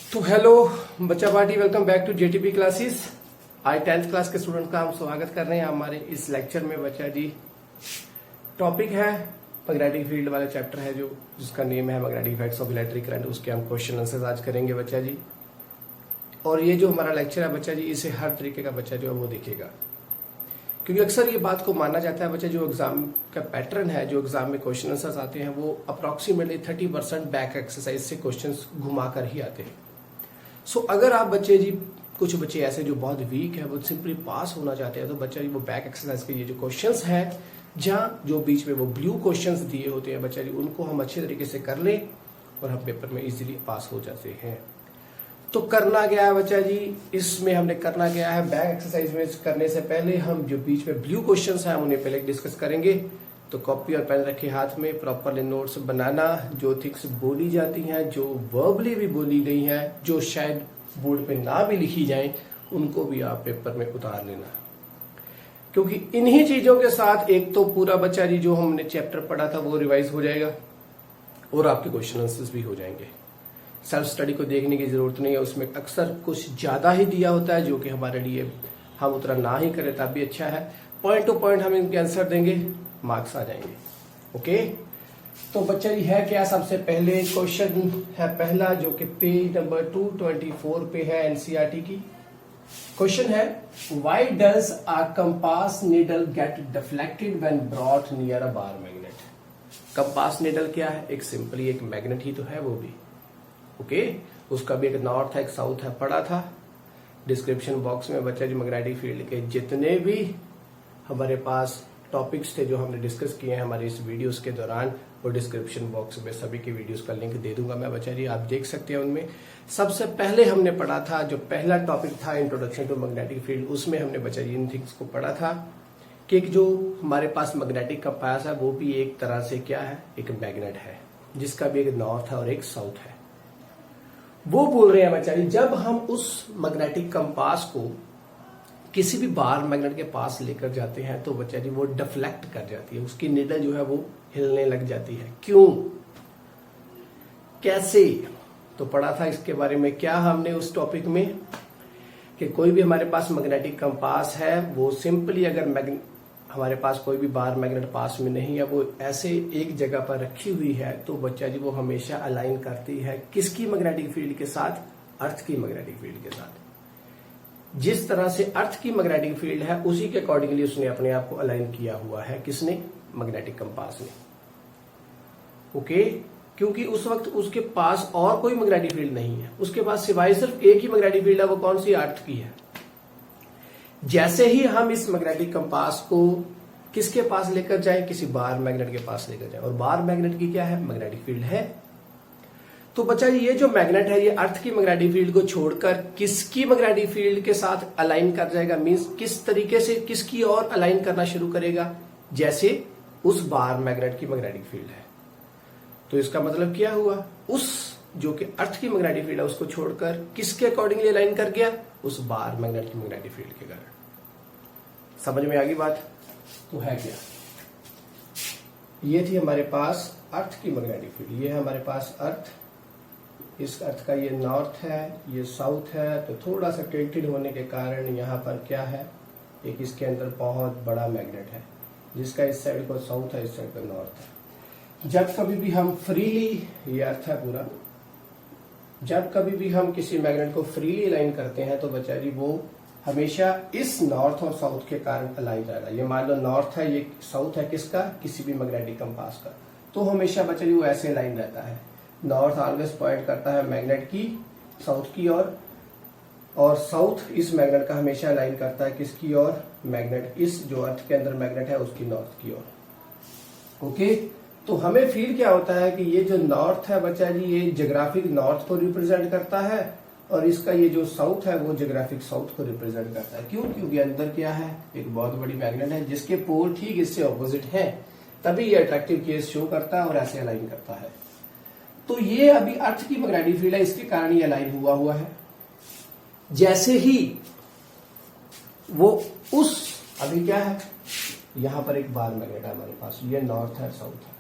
तो हेलो बच्चा party, welcome back to JTP classes. आज 10th क्लास के स्टूडेंट का हम स्वागत कर रहे हैं हमारे इस लेक्चर में। बच्चा जी, टॉपिक है मैग्नेटिक फील्ड वाला चैप्टर है जो जिसका नेम है magnetic effects of electric current. उसके हम क्वेश्चन आंसर्स आज करेंगे बच्चा जी। और ये जो हमारा लेक्चर है बच्चा जी, इसे हर तरीके का बच्चा जो है वो देखेगा, क्योंकि अक्सर ये बात को माना जाता है बच्चा, जो एग्जाम का पैटर्न है, जो एग्जाम में क्वेश्चन आंसर्स आते हैं वो अप्रोक्सीमेटली 30% बैक एक्सरसाइज से क्वेश्चंस घुमाकर ही आते हैं। सो अगर आप बच्चे जी, कुछ बच्चे ऐसे जो बहुत वीक है, वो सिंपली पास होना चाहते हैं, तो बच्चा जी वो बैक एक्सरसाइज के ये जो क्वेश्चंस हैं, जहाँ जो बीच में वो ब्लू क्वेश्चंस दिए होते हैं बच्चा जी, उनको हम अच्छे तरीके से कर लें और हम पेपर में इजीली पास हो जाते हैं। तो करना क्या है बच्चा जी, इसमें हमने करना क्या है, बैक एक्सरसाइज में करने से पहले हम जो बीच में ब्लू क्वेश्चंस हैं उन्हें पहले डिस्कस करेंगे। तो कॉपी और पेन रखे हाथ में, प्रॉपरली नोट्स बनाना, जो थिंग्स बोली जाती हैं, जो वर्बली भी बोली गई हैं, जो शायद बोर्ड पे ना भी लिखी जाए, उनको भी आप पेपर में उतार लेना। क्योंकि इन्हीं चीजों के साथ एक तो पूरा बच्चा जी जो हमने चैप्टर पढ़ा था वो रिवाइज हो जाएगा और आपके क्वेश्चन आंसर्स भी हो जाएंगे। सेल्फ स्टडी को देखने की जरूरत नहीं है, उसमें अक्सर कुछ ज्यादा ही दिया होता है जो कि हमारे लिए हम उतना ना ही करें तब भी अच्छा है। पॉइंट टू पॉइंट हम इनके आंसर देंगे, मार्क्स आ जाएंगे। ओके, तो बच्चा जी है क्या, सबसे पहले क्वेश्चन है पहला जो कि पेज नंबर 224 पे है एनसीईआरटी की। क्वेश्चन है, why does a compass needle get deflected when brought near a bar magnet. Compass needle क्या है, एक सिंपली एक मैग्नेट ही तो है वो भी। ओके, उसका भी एक नॉर्थ है एक साउथ है, पढ़ा था डिस्क्रिप्शन बॉक्स में बच्चा जी। मैग्नेटिक फील्ड के जितने भी हमारे पास टॉपिक्स थे जो हमने डिस्कस किए हैं हमारे इस वीडियोस के दौरान, वो डिस्क्रिप्शन बॉक्स में सभी के वीडियोस का लिंक दे दूंगा मैं बच्चा जी, आप देख सकते हैं उनमें। सबसे पहले हमने पढ़ा था, जो पहला टॉपिक था इंट्रोडक्शन टू मैग्नेटिक फील्ड, उसमें हमने बच्चा जी इन थिंग्स को पढ़ा था कि जो हमारे पास मैग्नेटिक कंपास है वो भी एक तरह से क्या है, एक मैग्नेट है, जिसका भी एक नॉर्थ है और एक साउथ है। वो बोल रहे हैं बच्चा जी, जब हम उस मैग्नेटिक कंपास को किसी भी बार मैग्नेट के पास लेकर जाते हैं तो बच्चा जी वो डिफ्लेक्ट कर जाती है, उसकी निडल जो है वो हिलने लग जाती है। क्यों, कैसे, तो पढ़ा था इसके बारे में क्या हमने उस टॉपिक में, कि कोई भी हमारे पास मैग्नेटिक कंपास है, वो सिंपली अगर हमारे पास कोई भी बार मैग्नेट पास में नहीं है, वो ऐसे एक जगह पर रखी हुई है, तो बच्चा जी वो हमेशा अलाइन करती है किसकी मैग्नेटिक फील्ड के साथ, अर्थ की मैग्नेटिक फील्ड के साथ। जिस तरह से अर्थ की मैग्नेटिक फील्ड है उसी के अकॉर्डिंगली उसने अपने आप को अलाइन किया हुआ है, किसने, मैग्नेटिक कंपास ने। ओके, क्योंकि उस वक्त उसके पास और कोई मैग्नेटिक फील्ड नहीं है, उसके पास सिवाय सिर्फ एक ही मैग्नेटिक फील्ड है, वो कौन सी, अर्थ की है। जैसे ही हम इस मैग्नेटिक कंपास को किसके पास लेकर जाएं, किसी बार मैग्नेट के पास लेकर जाएं, और बार मैग्नेट की क्या है, मैग्नेटिक फील्ड है। तो बच्चा ये जो मैग्नेट है ये अर्थ की मैग्नेटिक फील्ड को छोड़कर किसकी मैग्नेटिक फील्ड के साथ अलाइन कर जाएगा, मींस किस तरीके से किसकी और अलाइन करना शुरू करेगा, जैसे उस बार मैग्नेट की मैग्नेटिक फील्ड है। तो इसका मतलब क्या हुआ, उस जो कि अर्थ की मैग्नेटिक फील्ड है उसको छोड़कर किसके अकॉर्डिंगली अलाइन कर गया, उस बार मैग्नेट की मैग्नेटिक फील्ड के कारण। समझ में आ गई बात। तो है क्या, ये थी हमारे पास अर्थ की मैग्नेटिक फील्ड, ये है हमारे पास अर्थ, इस अर्थ का ये नॉर्थ है, ये साउथ है, तो थोड़ा सा टिल्टेड होने के कारण यहाँ पर क्या है, एक इसके अंदर बहुत बड़ा मैग्नेट है, जिसका इस साइड को साउथ है, इस साइड को नॉर्थ है। जब कभी भी हम फ्रीली, ये अर्थ है पूरा, जब कभी भी हम किसी मैग्नेट को फ्रीली अलाइन करते हैं तो बच्चा जी वो हमेशा इस नॉर्थ और साउथ के कारण अलाइन रहेगा। ये मान लो नॉर्थ है, ये साउथ है किसका, किसी भी मैग्नेटिक कंपास का, तो हमेशा बच्चा जी वो ऐसे अलाइन रहता है। नॉर्थ ऑलवेज पॉइंट करता है मैग्नेट की साउथ की ओर, और साउथ इस मैग्नेट का हमेशा अलाइन करता है किसकी ओर, मैग्नेट, इस जो अर्थ के अंदर मैग्नेट है उसकी नॉर्थ की ओर। ओके, तो हमें फील क्या होता है कि ये जो नॉर्थ है बच्चा जी ये ज्योग्राफिक नॉर्थ को रिप्रेजेंट करता है, और इसका ये जो साउथ है वो ज्योग्राफिक साउथ को रिप्रेजेंट करता है। क्यों, क्योंकि अंदर क्या है, एक बहुत बड़ी मैग्नेट है जिसके पोल ठीक इससे ऑपोजिट है, तभी ये अट्रैक्टिव केस शो करता है और ऐसे अलाइन करता है। तो ये अभी अर्थ की मैग्नेटिक फील्ड है, इसके कारण ये अलाइन हुआ है। जैसे ही वो उस, अभी क्या है, यहां पर एक बार मैग्नेट है हमारे पास, ये नॉर्थ है साउथ है,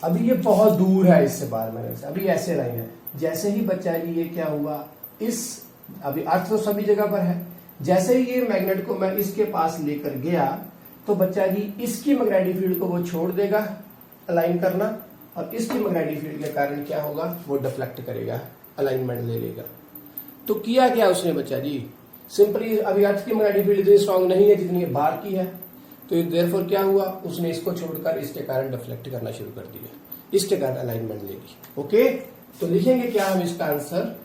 अभी ये बहुत दूर है इससे बार मैग्नेट से, अभी ऐसे लाइन है। जैसे ही बच्चा जी ये क्या हुआ, इस अभी अर्थ तो सभी जगह पर है, जैसे ही ये मैग्नेट को मैं इसके पास लेकर गया तो बच्चा जी इसकी मैग्नेटिक फील्ड को वो छोड़ देगा अलाइन करना, और इसकी मैग्नेटिक फील्ड के कारण क्या होगा, वो डिफ्लेक्ट करेगा, अलाइनमेंट ले लेगा। तो किया क्या उसने बच्चा जी, सिंपली अभी अर्थ की मैग्नेटिक फील्ड इतनी स्ट्रांग नहीं है जितनी बार की है, तो देयरफॉर क्या हुआ, उसने इसको छोड़कर इसके कारण डिफ्लेक्ट करना शुरू कर दिया, इसके कारण अलाइनमेंट ले ली। ओके, तो लिखेंगे क्या हम इसका answer,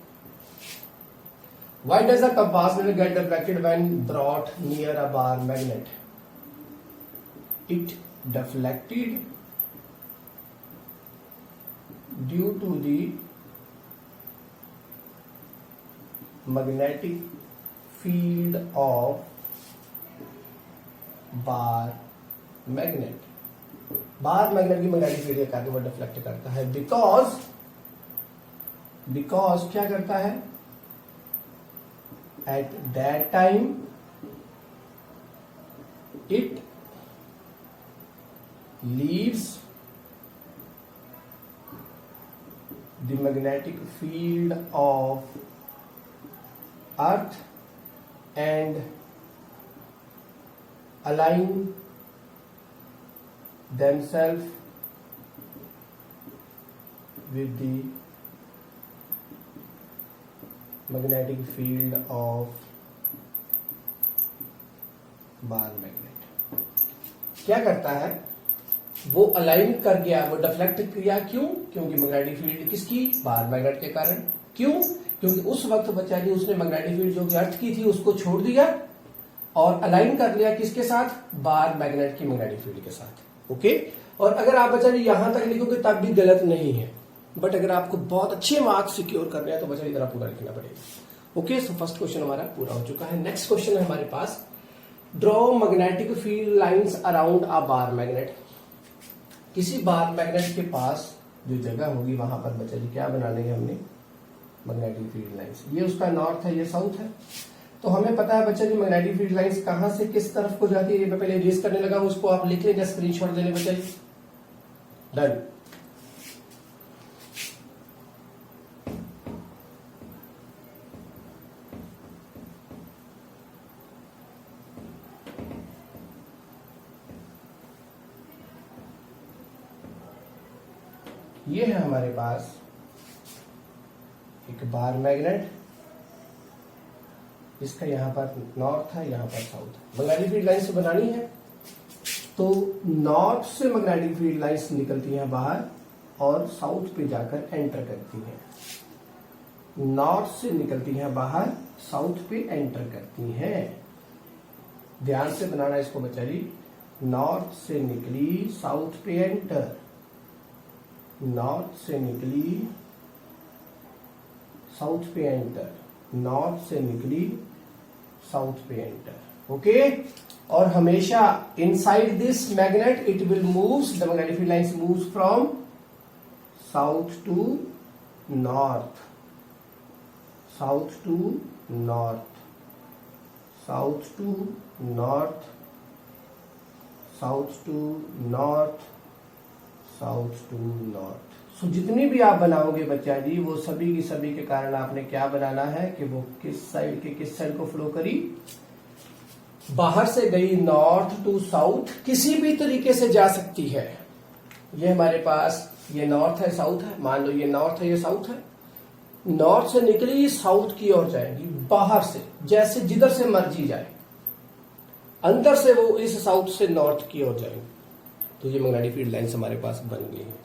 why does a compass needle get deflected when brought near a bar magnet, it deflected due to the magnetic field of bar magnet. Bar magnet की मैग्नेटिक फील्ड के कारण वो डिफ्लेक्ट करता है, बिकॉज क्या करता है, at that time it leaves the magnetic field of earth and align themselves with the magnetic field of bar magnet. क्या करता है, वो अलाइन कर गया, वो डिफ्लेक्ट किया, क्यों, क्योंकि मैग्नेटिक फील्ड किसकी, बार मैग्नेट के कारण। क्यों, क्योंकि उस वक्त बच्चा जी उसने मैग्नेटिक फील्ड जो कि अर्थ की थी उसको छोड़ दिया और अलाइन कर लिया किसके साथ, बार मैग्नेट की मैग्नेटिक फील्ड के साथ। ओके, और अगर आप बच्चा जी यहां तक लिखोगे तब भी गलत नहीं है, बट अगर आपको बहुत अच्छे मार्क्स सिक्योर करने हैं तो बच्चा इधर पूरा लिखना पड़ेगा। ओके, सो फर्स्ट क्वेश्चन हमारा पूरा हो चुका है। नेक्स्ट क्वेश्चन है हमारे पास, draw magnetic field lines around a bar magnet. किसी बार मैग्नेट के पास जो जगह होगी वहां पर बच्चा जी क्या बना लेंगे हमने, मैग्नेटिक फील्ड लाइंस। ये उसका नॉर्थ है, ये साउथ है, तो हमें पता है बच्चा जी मैग्नेटिक फील्ड लाइंस कहां से किस तरफ को जाती है। ये मैं पहले रेस करने लगा, उसको आप लिख लेंगे, स्क्रीनशॉट ले लें बच्चा जी। डन। ये है हमारे पास एक बार मैग्नेट, इसका यहां पर नॉर्थ है, यहां पर साउथ है। मैग्नेटिक फील्ड लाइंस बनानी है तो नॉर्थ से मैग्नेटिक फील्ड लाइंस निकलती हैं बाहर और साउथ पे जाकर एंटर करती हैं। नॉर्थ से निकलती हैं बाहर, साउथ पे एंटर करती हैं। ध्यान से बनाना इसको बच्चा जी, नॉर्थ से निकली साउथ पे एंटर, नॉर्थ से निकली साउथ पे एंटर, नॉर्थ से निकली साउथ पे एंटर। ओके, और हमेशा inside this magnet it will moves, the magnetic field lines moves from south to north, south to north, south to north, south to north, south to north. So जितनी भी आप बनाओगे बच्चा जी वो सभी की सभी के कारण आपने क्या बनाना है कि वो किस साइड के किस साइड को फ्लो करी, बाहर से गई नॉर्थ टू साउथ, किसी भी तरीके से जा सकती है। ये हमारे पास ये नॉर्थ है साउथ है, मान लो ये नॉर्थ है ये साउथ है, नॉर्थ से निकली साउथ की ओर जाएगी बाहर से, जैसे जिधर से मर्जी जाए, अंदर से वो इस साउथ से नॉर्थ की ओर जाएंगे। तो ये मैग्नेटिक फील्ड लाइंस हमारे पास बन गई है।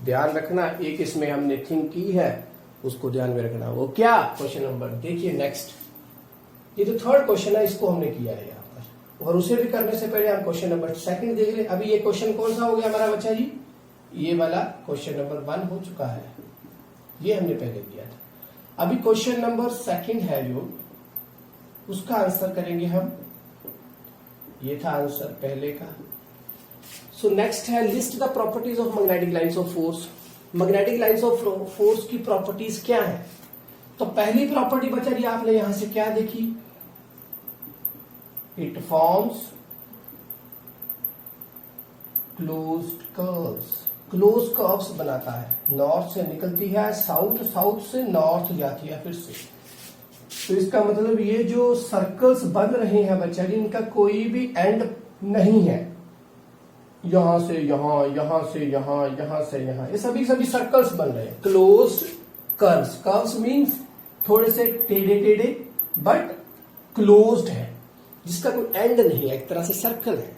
ध्यान रखना, एक इसमें हमने थिंक की है उसको ध्यान में रखना। वो क्या, क्वेश्चन नंबर देखिए नेक्स्ट, ये जो थर्ड क्वेश्चन है इसको हमने किया है यहाँ पर, और उसे भी करने से पहले हम क्वेश्चन नंबर सेकंड देख ले। अभी ये क्वेश्चन कौन सा हो गया हमारा बच्चा जी, ये वाला क्वेश्चन नंबर 1 हो चुका है, ये हमने पहले किया था। अभी क्वेश्चन नंबर सेकंड है जो, उसका आंसर करेंगे हम, ये था आंसर पहले का। सो नेक्स्ट है, list the properties of magnetic lines of force. Magnetic lines of force की प्रॉपर्टीज क्या है। तो पहली प्रॉपर्टी बच्चा जी आपने यहां से क्या देखी, it forms closed curves. Close curves बनाता है, नॉर्थ से निकलती है साउथ, साउथ से नॉर्थ जाती है फिर से। तो इसका मतलब ये जो सर्कल्स बन रहे हैं बच्चा जी, इनका कोई भी एंड नहीं है। यहां से यहां, यहां से यहां, यहां से यहां, ये सभी सभी सर्कल्स बन रहे हैं, क्लोज कर्व्स। कर्व्स मीन्स थोड़े से टेढ़े टेढ़े बट क्लोज्ड है, जिसका कोई एंड नहीं है, एक तरह से सर्कल है।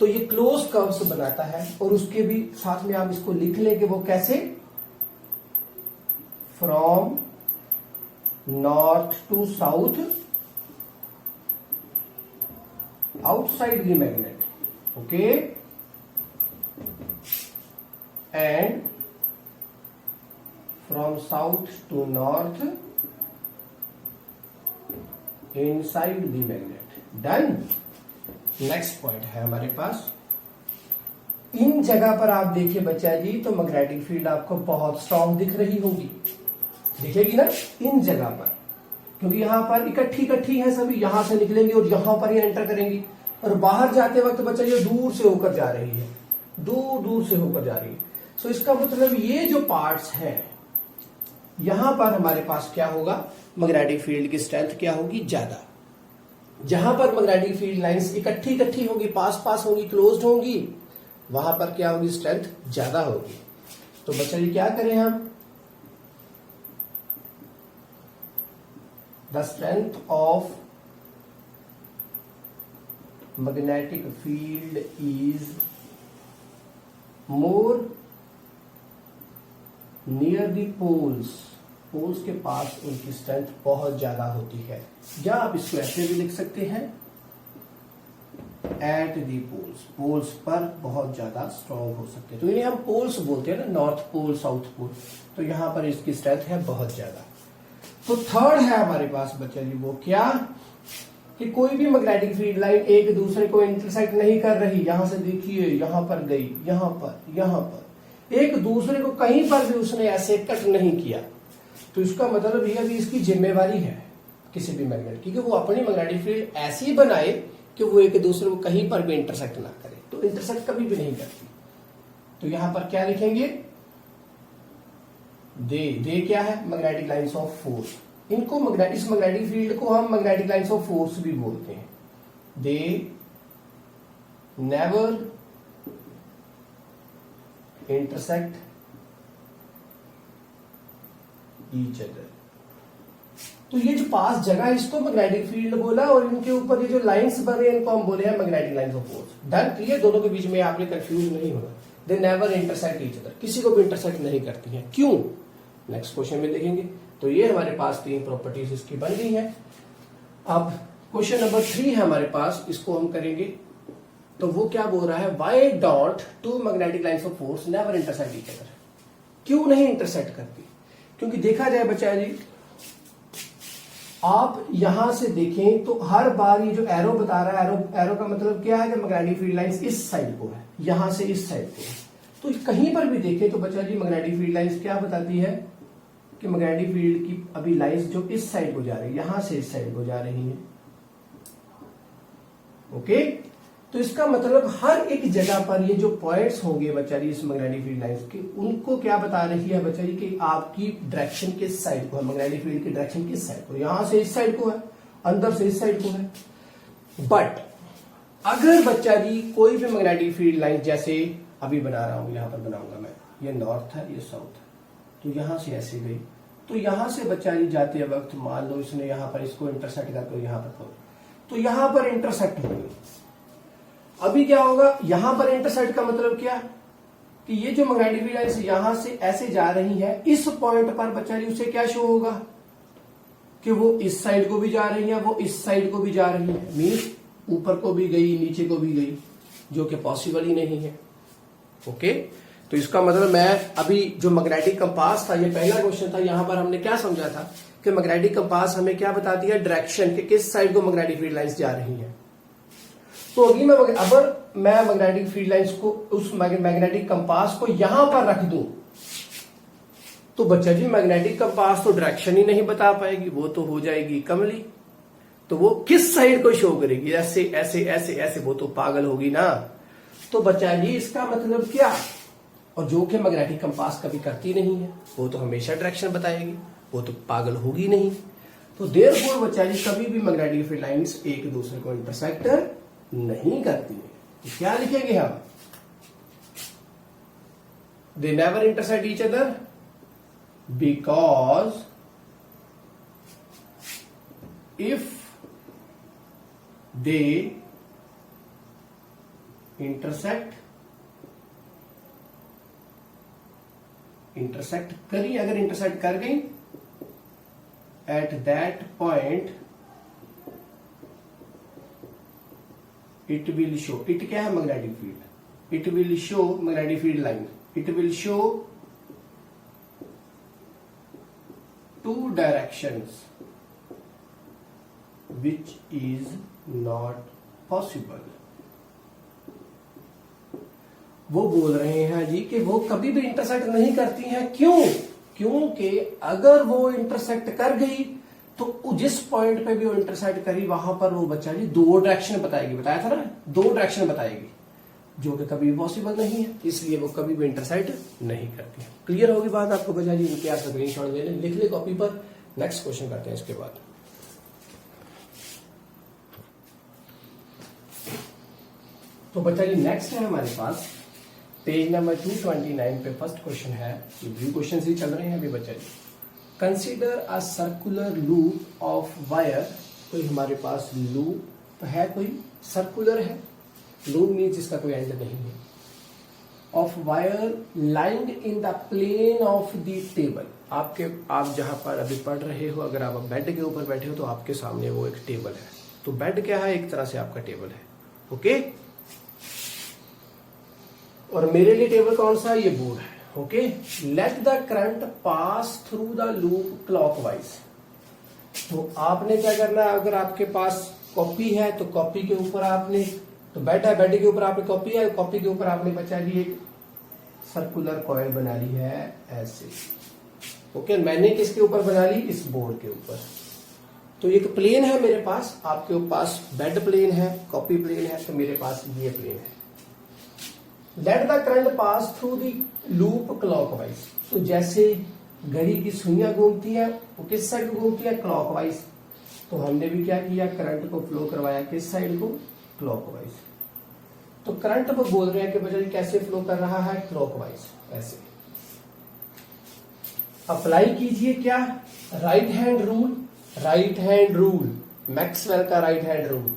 तो ये क्लोज कर्व्स बनाता है। और उसके भी साथ में आप इसको लिख लेंगे, वो कैसे, from north to south outside the magnet, okay, and from south to north inside the magnet. Done. Next point है हमारे पास, इन जगह पर आप देखिए बच्चा जी, तो मैग्नेटिक फील्ड आपको बहुत स्ट्रांग दिख रही होगी, दिखेगी ना इन जगह पर, क्योंकि यहां पर इकट्ठी इकट्ठी है सभी, यहां से निकलेंगे और यहां पर ही एंटर करेंगी। और बाहर जाते वक्त बच्चा ये दूर से होकर जा रही है, दूर दूर से होकर जा रही है। सो इसका मतलब ये जो पार्ट्स हैं, यहां पर हमारे पास क्या होगा, मैग्नेटिक फील्ड की स्ट्रेंथ क्या होगी, ज्यादा। जहां पर मैग्नेटिक फील्ड लाइंस इकट्ठी इकट्ठी होगी, पास पास होंगी, क्लोज्ड होंगी, वहां पर क्या होगी, स्ट्रेंथ ज्यादा होगी। तो बच्चा ये क्या करें हम, the strength of magnetic field is more near the poles, poles के पास उनकी स्ट्रेंथ बहुत ज्यादा होती है। या आप इसको ऐसे भी लिख सकते हैं, एट दी पोल्स, पोल्स पर बहुत ज्यादा स्ट्रॉन्ग हो सकते हैं। तो इन्हें हम पोल्स बोलते हैं ना, नॉर्थ पोल, साउथ पोल। तो यहां पर इसकी स्ट्रेंथ है बहुत ज्यादा। तो थर्ड है हमारे पास बच्चा जी, वो क्या, कि कोई भी मैग्नेटिक फील्ड लाइन एक दूसरे को इंटरसेक्ट नहीं कर रही। यहां से देखिए, यहां पर गई, यहां पर, यहां पर, एक दूसरे को कहीं पर भी उसने ऐसे कट नहीं किया। तो इसका मतलब यह भी इसकी जिम्मेवारी है किसी भी मैग्नेट की, कि वो अपनी मैग्नेटिक फील्ड ऐसी बनाए कि वो एक दूसरे को कहीं पर भी इंटरसेक्ट ना करे। तो इंटरसेक्ट कभी भी नहीं करती। तो यहां पर क्या लिखेंगे, दे क्या है, मैग्नेटिक लाइंस ऑफ फोर्स। इनको इस मैग्नेटिक फील्ड को हम मैग्नेटिक लाइंस ऑफ फोर्स भी बोलते हैं। दे नेवर इंटरसेक्ट ईच अदर। तो ये जो पास जगह है, इसको मैग्नेटिक फील्ड बोला, और इनके ऊपर ये जो लाइंस बने इनको हम बोले हैं magnetic lines of force. Done, clear. दोनों के बीच में आपने कंफ्यूज नहीं होना। दे नेवर इंटरसेक्ट ईच अदर, किसी को भी इंटरसेक्ट नहीं करती हैं। क्यों, नेक्स्ट क्वेश्चन में देखेंगे। तो ये हमारे पास तीन प्रॉपर्टीज इसकी बन गई है। अब क्वेश्चन नंबर 3 है हमारे पास, इसको हम करेंगे। तो वो क्या बोल रहा है, why don't two magnetic lines of force never intersect each other. क्यों नहीं इंटरसेक्ट करती, क्योंकि देखा जाए बच्चा जी, आप यहां से देखें तो हर बार ये जो एरो बता रहा है, एरो का मतलब क्या है कि मैग्नेटिक फील्ड लाइंस इस साइड को है, यहां से इस साइड को है। तो कहीं पर भी देखें तो बच्चा जी मैग्नेटिक फील्ड लाइंस क्या बताती है कि मैग्नेटिक फील्ड की अभी लाइंस जो इस साइड को जा रही है, यहां से इस साइड को जा रही है। ओके, तो इसका मतलब हर एक जगह पर ये जो पॉइंट्स होंगे बच्चा जी इस मैग्नेटिक फील्ड लाइंस के, उनको क्या बता रही है बच्चा जी कि आपकी डायरेक्शन किस साइड को है, मैग्नेटिक फील्ड की डायरेक्शन किस साइड को, यहां से इस साइड को है, अंदर से इस साइड को है। बट अगर बच्चा जी कोई भी मैग्नेटिक फील्ड लाइन, जैसे अभी बना रहा हूं, यहां पर बनाऊंगा मैं, ये नॉर्थ है, ये साउथ है, तो यहां से ऐसे गई, तो यहां से बच्चा जी जाते वक्त मान लो इसने यहां पर इसको इंटरसेक्ट करके यहां पर, तो यहां पर इंटरसेक्ट होगी। अभी क्या होगा, यहां पर इंटरसेक्ट का मतलब क्या, कि ये जो मैग्नेटिक फील्ड लाइंस यहां से ऐसे जा रही है, इस पॉइंट पर बच्चा जी उसे क्या शो होगा कि वो इस साइड को भी जा रही है, वो इस साइड को भी जा रही है, मीन्स ऊपर को भी गई, नीचे को भी गई, जो कि पॉसिबल ही नहीं है। ओके, तो इसका मतलब मैं अभी जो मैग्नेटिक कंपास था, ये पहला क्वेश्चन था, यहां पर हमने क्या समझा था कि मैग्नेटिक कंपास हमें क्या बताती है, डायरेक्शन, कि किस साइड को मैग्नेटिक फील्ड लाइंस जा रही है। तो अगर मैं मैग्नेटिक फील्ड लाइंस को, उस मैग्नेटिक कंपास को यहां पर रख दूं, तो बच्चा जी मैग्नेटिक कंपास तो डायरेक्शन ही नहीं बता पाएगी, वो तो हो जाएगी कमली। तो वो किस साइड को शो करेगी, ऐसे ऐसे ऐसे ऐसे, वो तो पागल होगी ना। तो बच्चा जी इसका मतलब क्या, और जो कि मैग्नेटिक कंपास कभी करती नहीं है, वो तो हमेशा डायरेक्शन बताएगी, वो तो पागल होगी नहीं। तो देयरफॉर बच्चा जी कभी भी मैग्नेटिक फील्ड लाइंस एक दूसरे को इंटरसेक्ट नहीं करती है। तो क्या लिखेंगे हम? They never intersect each other because if they intersect करी, अगर इंटरसेक्ट कर गई, at that point it will show, it क्या है? Magnetic field. It will show magnetic field line, it will show two directions which is not possible. वो बोल रहे हैं जी कि वो कभी भी इंटरसेक्ट नहीं करती हैं। क्यों? क्योंकि अगर वो इंटरसेक्ट कर गई तो जिस पॉइंट पे भी वो इंटरसेक्ट करी वहां पर वो बच्चा जी दो डायरेक्शन बताएगी, बताया था ना, दो डायरेक्शन बताएगी, जो कि कभी पॉसिबल नहीं है, इसलिए वो कभी भी इंटरसेक्ट नहीं करती। क्लियर होगी बात आपको बच्चा जी? इनके आप स्क्रीनशॉट ले लें, लिख ले कॉपी पर। नेक्स्ट क्वेश्चन करते हैं इसके बाद। तो बच्चा जी नेक्स्ट है हमारे पास पेज नंबर 229 पे फर्स्ट क्वेश्चन है। ये व्यू क्वेश्चन ही चल रहे हैं अभी बच्चा जी। Consider a circular loop of wire. कोई हमारे पास लूप है, कोई सर्कुलर है, लूप मीन्स जिसका कोई एंड नहीं है, of wire lying in the plane of the table. आप जहां पर अभी पढ़ रहे हो, अगर आप बेड के ऊपर बैठे हो तो आपके सामने वो एक टेबल है। तो बेड क्या है? एक तरह से आपका टेबल है, ओके। और मेरे लिए टेबल कौन सा? ये बोर्ड है, okay. Let the current pass through the loop clockwise. तो आपने क्या करना है? अगर आपके पास कॉपी है तो कॉपी के ऊपर आपने, तो बेड है, बेड के ऊपर आपने कॉपी है, कॉपी के ऊपर आपने बचा ली एक सर्कुलर कॉइल बना ली है ऐसे, ओके। मैंने किसके ऊपर बना ली? इस बोर्ड के ऊपर। तो एक प्लेन है मेरे पास, आपके पास बेड प्लेन है, कॉपी प्लेन है, तो मेरे पास ये प्लेन है। Let the current pass through the loop clockwise. तो जैसे घड़ी की सुइयां घूमती है वो किस साइड को घूमती है? क्लॉकवाइज। तो हमने भी क्या किया? करंट को फ्लो करवाया किस साइड को? क्लॉकवाइज। तो करंट वो बोल रहे हैं कि बच्चा कैसे फ्लो कर रहा है? क्लॉकवाइज, ऐसे। अप्लाई कीजिए क्या? Right hand rule, right hand rule, Maxwell का right hand rule,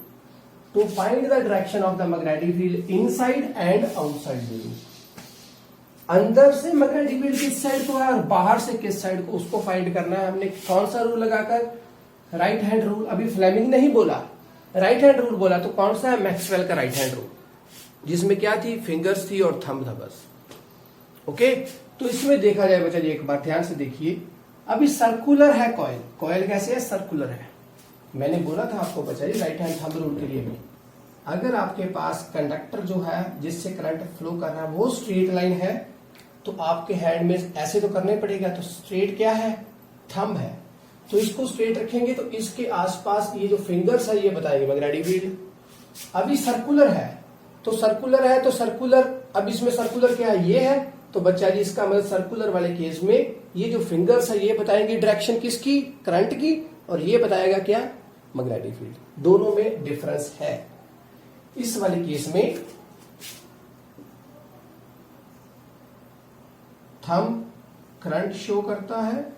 to find the direction of the magnetic field inside and outside the loop. अंदर से मैग्नेटिक फील्ड किस साइड को है और बाहर से किस साइड को, उसको फाइंड करना है। हमने कौन सा रूल लगाकर? Right hand rule. अभी फ्लेमिंग नहीं बोला, राइट हैंड रूल बोला। तो कौन सा है? मैक्सवेल का राइट हैंड रूल, जिसमें क्या थी? फिंगर्स थी और थंब था बस, ओके। तो इसमें देखा जाए बच्चा जी, एक बार ध्यान से देखिए। अभी सर्कुलर है कॉइल, कॉइल कैसे है? सर्कुलर है। मैंने बोला था आपको बच्चा जी राइट हैंड थंब रूल के लिए भी, अगर आपके पास कंडक्टर जो है जिससे करंट फ्लो कर रहा है वो स्ट्रेट लाइन है, तो आपके हैंड में ऐसे तो करना ही पड़ेगा। तो स्ट्रेट क्या है? थंब है। तो इसको स्ट्रेट रखेंगे तो इसके आसपास ये जो फिंगर्स है ये बताएंगे मैग्नेटिक फील्ड। अभी सर्कुलर है, तो सर्कुलर है, तो सर्कुलर, अब इसमें सर्कुलर क्या है? ये है। तो बच्चा जी इसका मतलब सर्कुलर वाले केस में ये जो फिंगर्स है ये बताएंगे डायरेक्शन किसकी? करंट की। और ये बताएगा क्या? Magnetic field. दोनों में डिफरेंस है। इस वाले केस में थंब करंट शो करता है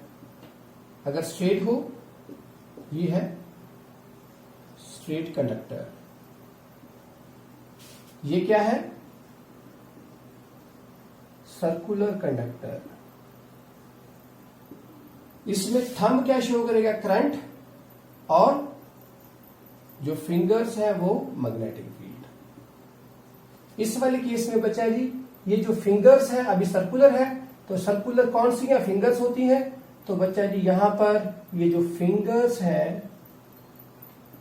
अगर स्ट्रेट हो, ये है स्ट्रेट कंडक्टर। ये क्या है? Circular conductor. इसमें थंब क्या शो करेगा? करंट, और जो फिंगर्स है वो मैग्नेटिक फील्ड। इस वाले केस में बच्चा जी ये जो फिंगर्स है अभी सर्कुलर है, तो सर्कुलर कौन सी है? फिंगर्स होती हैं। तो बच्चा जी यहां पर ये जो फिंगर्स है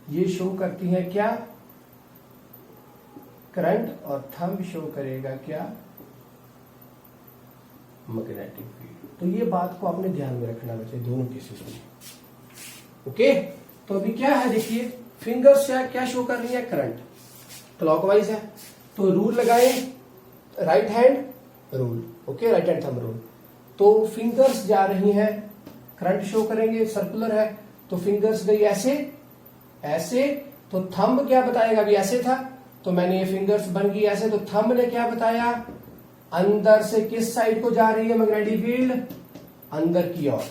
ये शो करती है क्या? करंट, और थंब शो करेगा क्या? Magnetic field. तो ये बात को आपने ध्यान में रखना बच्चे दोनों केसेस में, ओके। तो अभी क्या है देखिए, फिंगर्स क्या शो कर रही है? करंट, क्लॉकवाइज है। तो रूल लगाए, right hand rule, okay, right hand thumb rule. तो फिंगर्स जा रही हैं, करंट शो करेंगे, सर्कुलर है, तो फिंगर्स गई ऐसे ऐसे, तो थंब क्या बताएगा, अभी ऐसे था तो मैंने ये फिंगर्स बन गई ऐसे, तो थंब ने क्या बताया, अंदर से किस साइड को जा रही है मैग्नेटिक फील्ड, अंदर की ओर।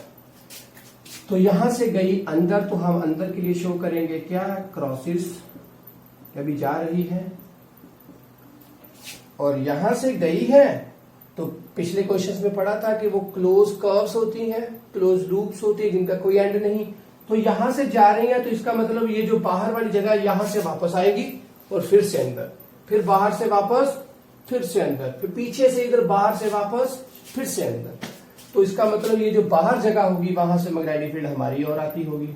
तो यहां से गई अंदर, तो हम अंदर के लिए शो करेंगे क्या, क्रॉसिस अभी जा रही है, और यहां से गई है तो पिछले क्वेश्चंस में पढ़ा था कि वो क्लोज कर्व्स होती हैं, क्लोज लूप्स होती है जिनका कोई एंड नहीं। तो यहां से जा रही है तो इसका मतलब ये जो बाहर वाली जगह यहां से वापस आएगी और फिर से अंदर, फिर बाहर से वापस, फिर से अंदर, फिर पीछे से इधर बाहर से वापस, फिर से अंदर। तो इसका मतलब ये जो बाहर जगह होगी वहां से मैग्नेटिक फील्ड हमारी ओर आती होगी।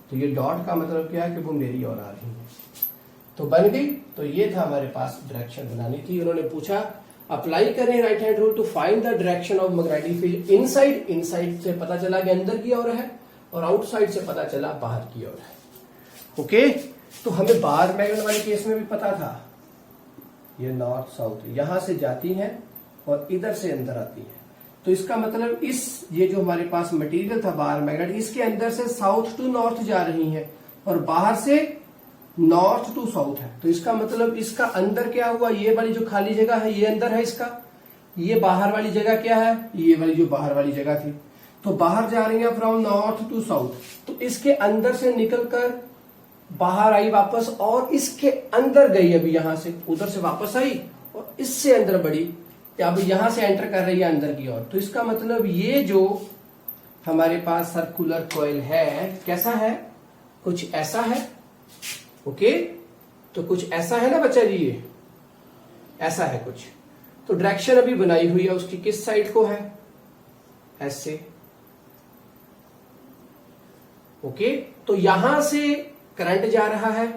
तो ये डॉट का मतलब क्या है कि वो मेरी ओर आ रही है, तो बन गई। तो ये था हमारे पास डायरेक्शन बनानी थी। उन्होंने पूछा अप्लाई करें right hand rule to find the direction of magnetic field inside. Inside से पता चला कि अंदर की ओर है, और आउटसाइड से पता चला बाहर की ओर है। ओके, तो हमें बार मैग्नेट वाले केस में भी पता था, ये नॉर्थ साउथ यहां से जाती हैं और इधर से अंदर आती है। तो इसका मतलब ये जो हमारे पास मटेरियल था बार मैग्नेट, इसके अंदर से साउथ टू नॉर्थ जा रही है और बाहर से नॉर्थ टू साउथ है। तो इसका मतलब इसका अंदर क्या हुआ, ये वाली जो खाली जगह है ये अंदर है इसका, ये बाहर वाली जगह क्या है, ये वाली जो बाहर वाली जगह थी। तो बाहर जा रही है फ्रॉम नॉर्थ टू साउथ, तो इसके अंदर से निकलकर बाहर आई वापस, और इसके अंदर गई, अभी यहां से उधर से वापस आई और इससे अंदर बढ़ी, अब यहां से एंटर कर रही है अंदर की ओर। तो इसका मतलब ये जो हमारे पास सर्कुलर कॉइल है कैसा है, कुछ ऐसा है। ओके, तो कुछ ऐसा है ना बच्चा जी, ये ऐसा है कुछ। तो डायरेक्शन अभी बनाई हुई है उसकी किस साइड को है, ऐसे। ओके, तो यहां से करंट जा रहा है,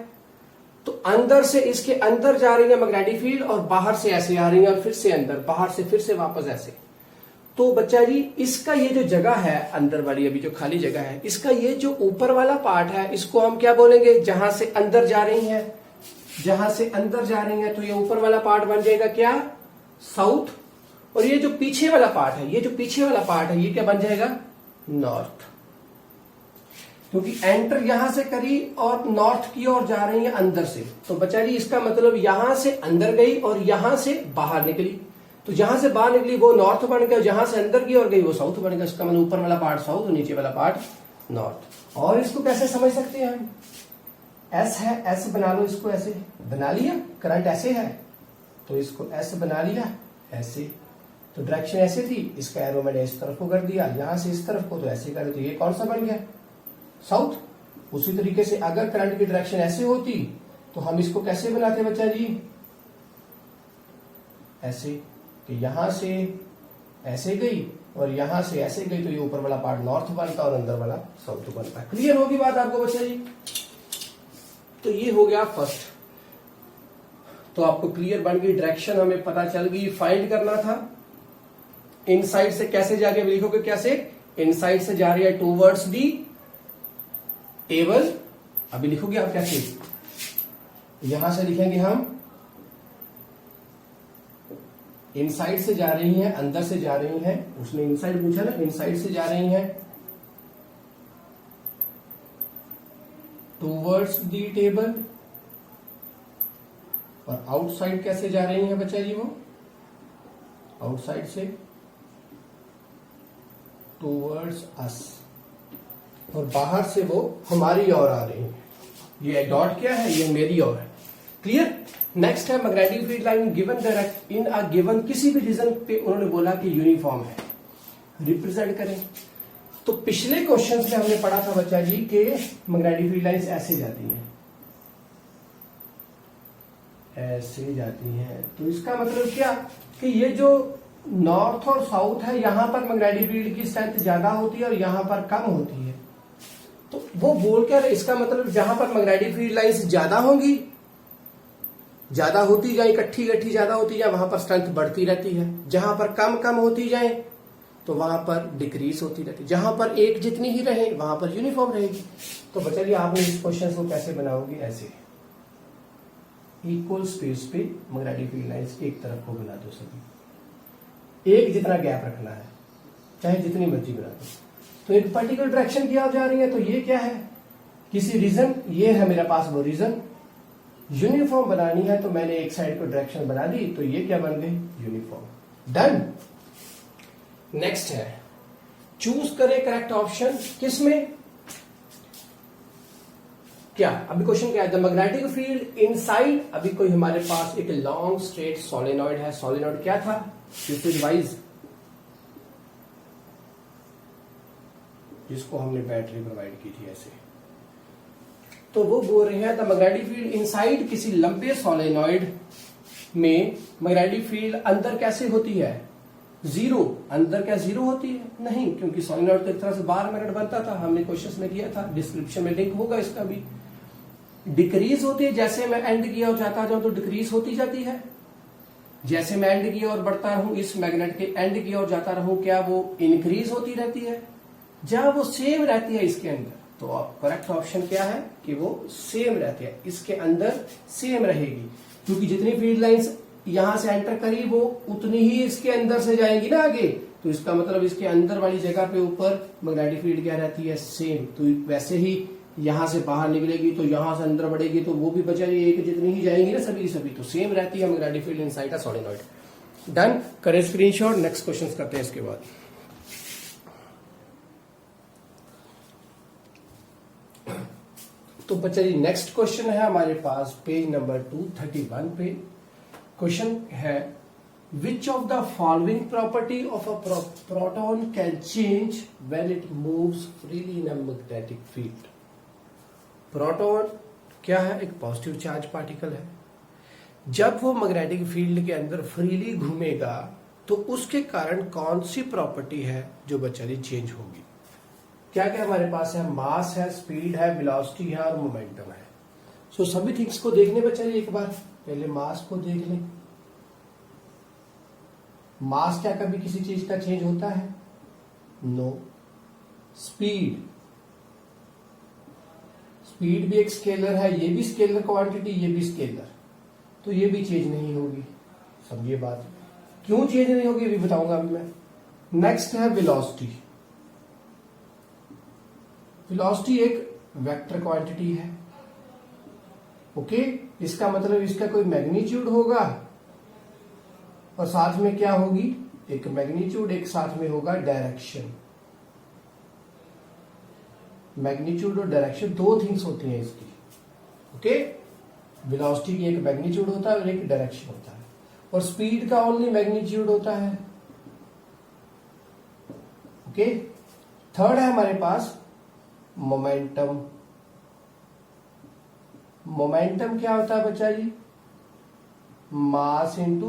तो अंदर से इसके अंदर जा रही है मैग्नेटिक फील्ड, और बाहर से ऐसे आ रही है और फिर से अंदर, बाहर से फिर से वापस ऐसे। तो बच्चा जी इसका ये जो जगह है अंदर वाली, अभी जो खाली जगह है, इसका ये जो ऊपर वाला पार्ट है इसको हम क्या बोलेंगे, जहां से अंदर जा रही है, जहां से अंदर जा रही है, तो ये ऊपर वाला पार्ट बन जाएगा क्या, साउथ। और ये जो पीछे वाला पार्ट है, ये जो पीछे वाला पार्ट है, ये क्या बन जाएगा, नॉर्थ। क्योंकि एंटर यहां से करी और नॉर्थ की ओर जा रही है अंदर से। तो बच्चा जी इसका मतलब यहां से अंदर गई और यहां से बाहर निकली, तो जहां से बाहर निकली वो नॉर्थ बन गया, जहां से अंदर की ओर गई वो साउथ बन गया। इसका मतलब ऊपर वाला पार्ट साउथ और नीचे वाला पार्ट नॉर्थ। और इसको कैसे समझ सकते हैं हम, एस है, एस बना लो, इसको ऐसे बना लिया, करंट ऐसे है तो इसको एस बना लिया ऐसे, तो डायरेक्शन ऐसे थी, इसका एरो मैंने इस तरफ को कर दिया, यहां से इस तरफ को तो ऐसे कर दिया, ये कौन सा बन गया, साउथ। उसी तरीके से अगर करंट की डायरेक्शन ऐसे होती तो हम इसको कैसे बनाते बच्चा जी, ऐसे, कि यहां से ऐसे गई और यहां से ऐसे गई, तो ये ऊपर वाला पार्ट नॉर्थ बनता और अंदर वाला साउथ बनता। क्लियर होगी बात आपको बच्चा जी। तो ये हो गया फर्स्ट, तो आपको क्लियर बन गई, डायरेक्शन हमें पता चल गई। फाइंड करना था इनसाइड से कैसे जाके, लिखोगे कैसे, इनसाइड से जा रही है टूवर्ड्स दी टेबल। अभी लिखोगे आप कैसे, यहां से लिखेंगे हम, इनसाइड से जा रही हैं, अंदर से जा रही हैं, उसने इनसाइड पूछा ना, इनसाइड से जा रही हैं टूवर्ड्स दी टेबल, और आउटसाइड कैसे जा रही हैं बच्चा जी, वो आउटसाइड से टूवर्ड्स अस, और बाहर से वो हमारी ओर आ रही है। ये डॉट क्या है, ये मेरी ओर है। क्लियर। नेक्स्ट है magnetic field line given direct in a given, किसी भी रीजन पे उन्होंने बोला कि यूनिफॉर्म है, रिप्रेजेंट करें। तो पिछले क्वेश्चन में हमने पढ़ा था बच्चा जी कि मैग्नेटिक फील्ड लाइंस ऐसे जाती हैं, ऐसे जाती हैं। तो इसका मतलब क्या कि ये जो नॉर्थ और साउथ है, यहां पर मैग्नेटिक फील्ड की स्ट्रेंथ ज्यादा होती है और यहां पर कम होती है। तो वो बोल कर, इसका मतलब जहां पर मैग्नेटिक फील्ड लाइंस ज्यादा होंगी, ज्यादा होती जाए, इकट्ठी इकट्ठी ज्यादा होती जाए, वहां पर स्ट्रेंथ बढ़ती रहती है। जहां पर कम कम होती जाए तो वहां पर डिक्रीज होती रहती है। जहां पर एक जितनी ही रहे वहां पर यूनिफॉर्म रहेगी। तो बच्चा आपने इस क्वेश्चन को कैसे बनाओगे, ऐसे इक्वल स्पेस पे मैग्नेटिक फील्ड लाइंस एक तरफ को बना दो सभी, एक जितना गैप रखना है, चाहे जितनी मर्जी बना दो। तो एक पर्टिकुलर डायरेक्शन की ओर जा रही है, तो ये क्या है, किसी रीजन, ये है मेरे पास वो रीजन। यूनिफॉर्म बनानी है तो मैंने एक साइड को डायरेक्शन बना दी, तो ये क्या बन गई, यूनिफॉर्म। डन। नेक्स्ट है, चूज करें करेक्ट ऑप्शन, किसमें, क्या अभी क्वेश्चन क्या है, द मैग्नेटिक फील्ड इनसाइड, अभी कोई हमारे पास एक लॉन्ग स्ट्रेट सोलेनॉइड है। सोलेनॉइड क्या था, डिवाइस जिसको हमने बैटरी प्रोवाइड की थी ऐसे। तो वो बोल रहे हैं द मैग्नेटिक फील्ड इनसाइड, किसी लंबे सोलेनॉइड में मैग्नेटिक फील्ड अंदर कैसे होती है, जीरो। अंदर क्या जीरो होती है, नहीं, क्योंकि सोलेनॉइड तो एक तरह से बार मैग्नेट बनता था, हमने क्वेश्चन में किया था, डिस्क्रिप्शन में लिंक होगा इसका भी। डिक्रीज होती है, जैसे मैं एंड की ओर जाता जाऊं तो डिक्रीज होती जाती है, जैसे मैं एंड की ओर बढ़ता रहूं, इस मैग्नेट के एंड की ओर जाता रहूं, क्या वो इंक्रीज होती रहती है, जहां वो सेम रहती है इसके अंदर। तो करेक्ट ऑप्शन क्या है कि वो सेम रहती है, इसके अंदर सेम रहेगी, क्योंकि जितनी फील्ड लाइंस यहां से एंटर करी वो उतनी ही इसके अंदर से जाएंगी ना आगे। तो इसका मतलब इसके अंदर वाली जगह पे ऊपर मैग्नेटिक फील्ड क्या रहती है, सेम। तो वैसे ही यहां से बाहर निकलेगी तो यहां से अंदर बढ़ेगी, तो वो भी बचाएगी, एक जितनी ही जाएंगी ना सभी सभी, तो सेम रहती है magnetic field inside a solenoid. Done, करें स्क्रीनशॉट, नेक्स्ट क्वेश्चन करते हैं इसके बाद। तो बच्चा जी नेक्स्ट क्वेश्चन है हमारे पास पेज नंबर 231 पे। क्वेश्चन है, which of the following property of a proton can change when it moves freely in a magnetic field. Proton क्या है, एक पॉजिटिव चार्ज पार्टिकल है। जब वो मैग्नेटिक फील्ड के अंदर फ्रीली घूमेगा तो उसके कारण कौन सी प्रॉपर्टी है जो बच्चा जी चेंज होगी। क्या क्या हमारे पास है, मास है, स्पीड है, वेलोसिटी है और मोमेंटम है। सो सभी थिंग्स को देखने बच्चा जी एक बार पहले मास को देख लें। मास क्या कभी किसी चीज का चेंज होता है, नो। स्पीड, स्पीड भी एक स्केलर है, ये भी स्केलर क्वांटिटी, ये भी स्केलर, तो ये भी चेंज नहीं होगी। समझिए बात, क्यों चेंज नहीं होगी अभी बताऊंगा अभी मैं। नेक्स्ट है वेलोसिटी। वेलोसिटी एक वेक्टर क्वांटिटी है, ओके। इसका मतलब इसका कोई मैग्नीट्यूड होगा और साथ में क्या होगी, एक मैग्नीट्यूड, एक साथ में होगा डायरेक्शन। मैग्नीट्यूड और डायरेक्शन दो थिंग्स होती हैं इसकी, ओके। वेलोसिटी की एक मैग्नीट्यूड होता है और एक डायरेक्शन होता है, और स्पीड का ओनली मैग्नीट्यूड होता है, ओके। थर्ड है हमारे पास मोमेंटम। मोमेंटम क्या होता है बच्चा जी, मास इंटू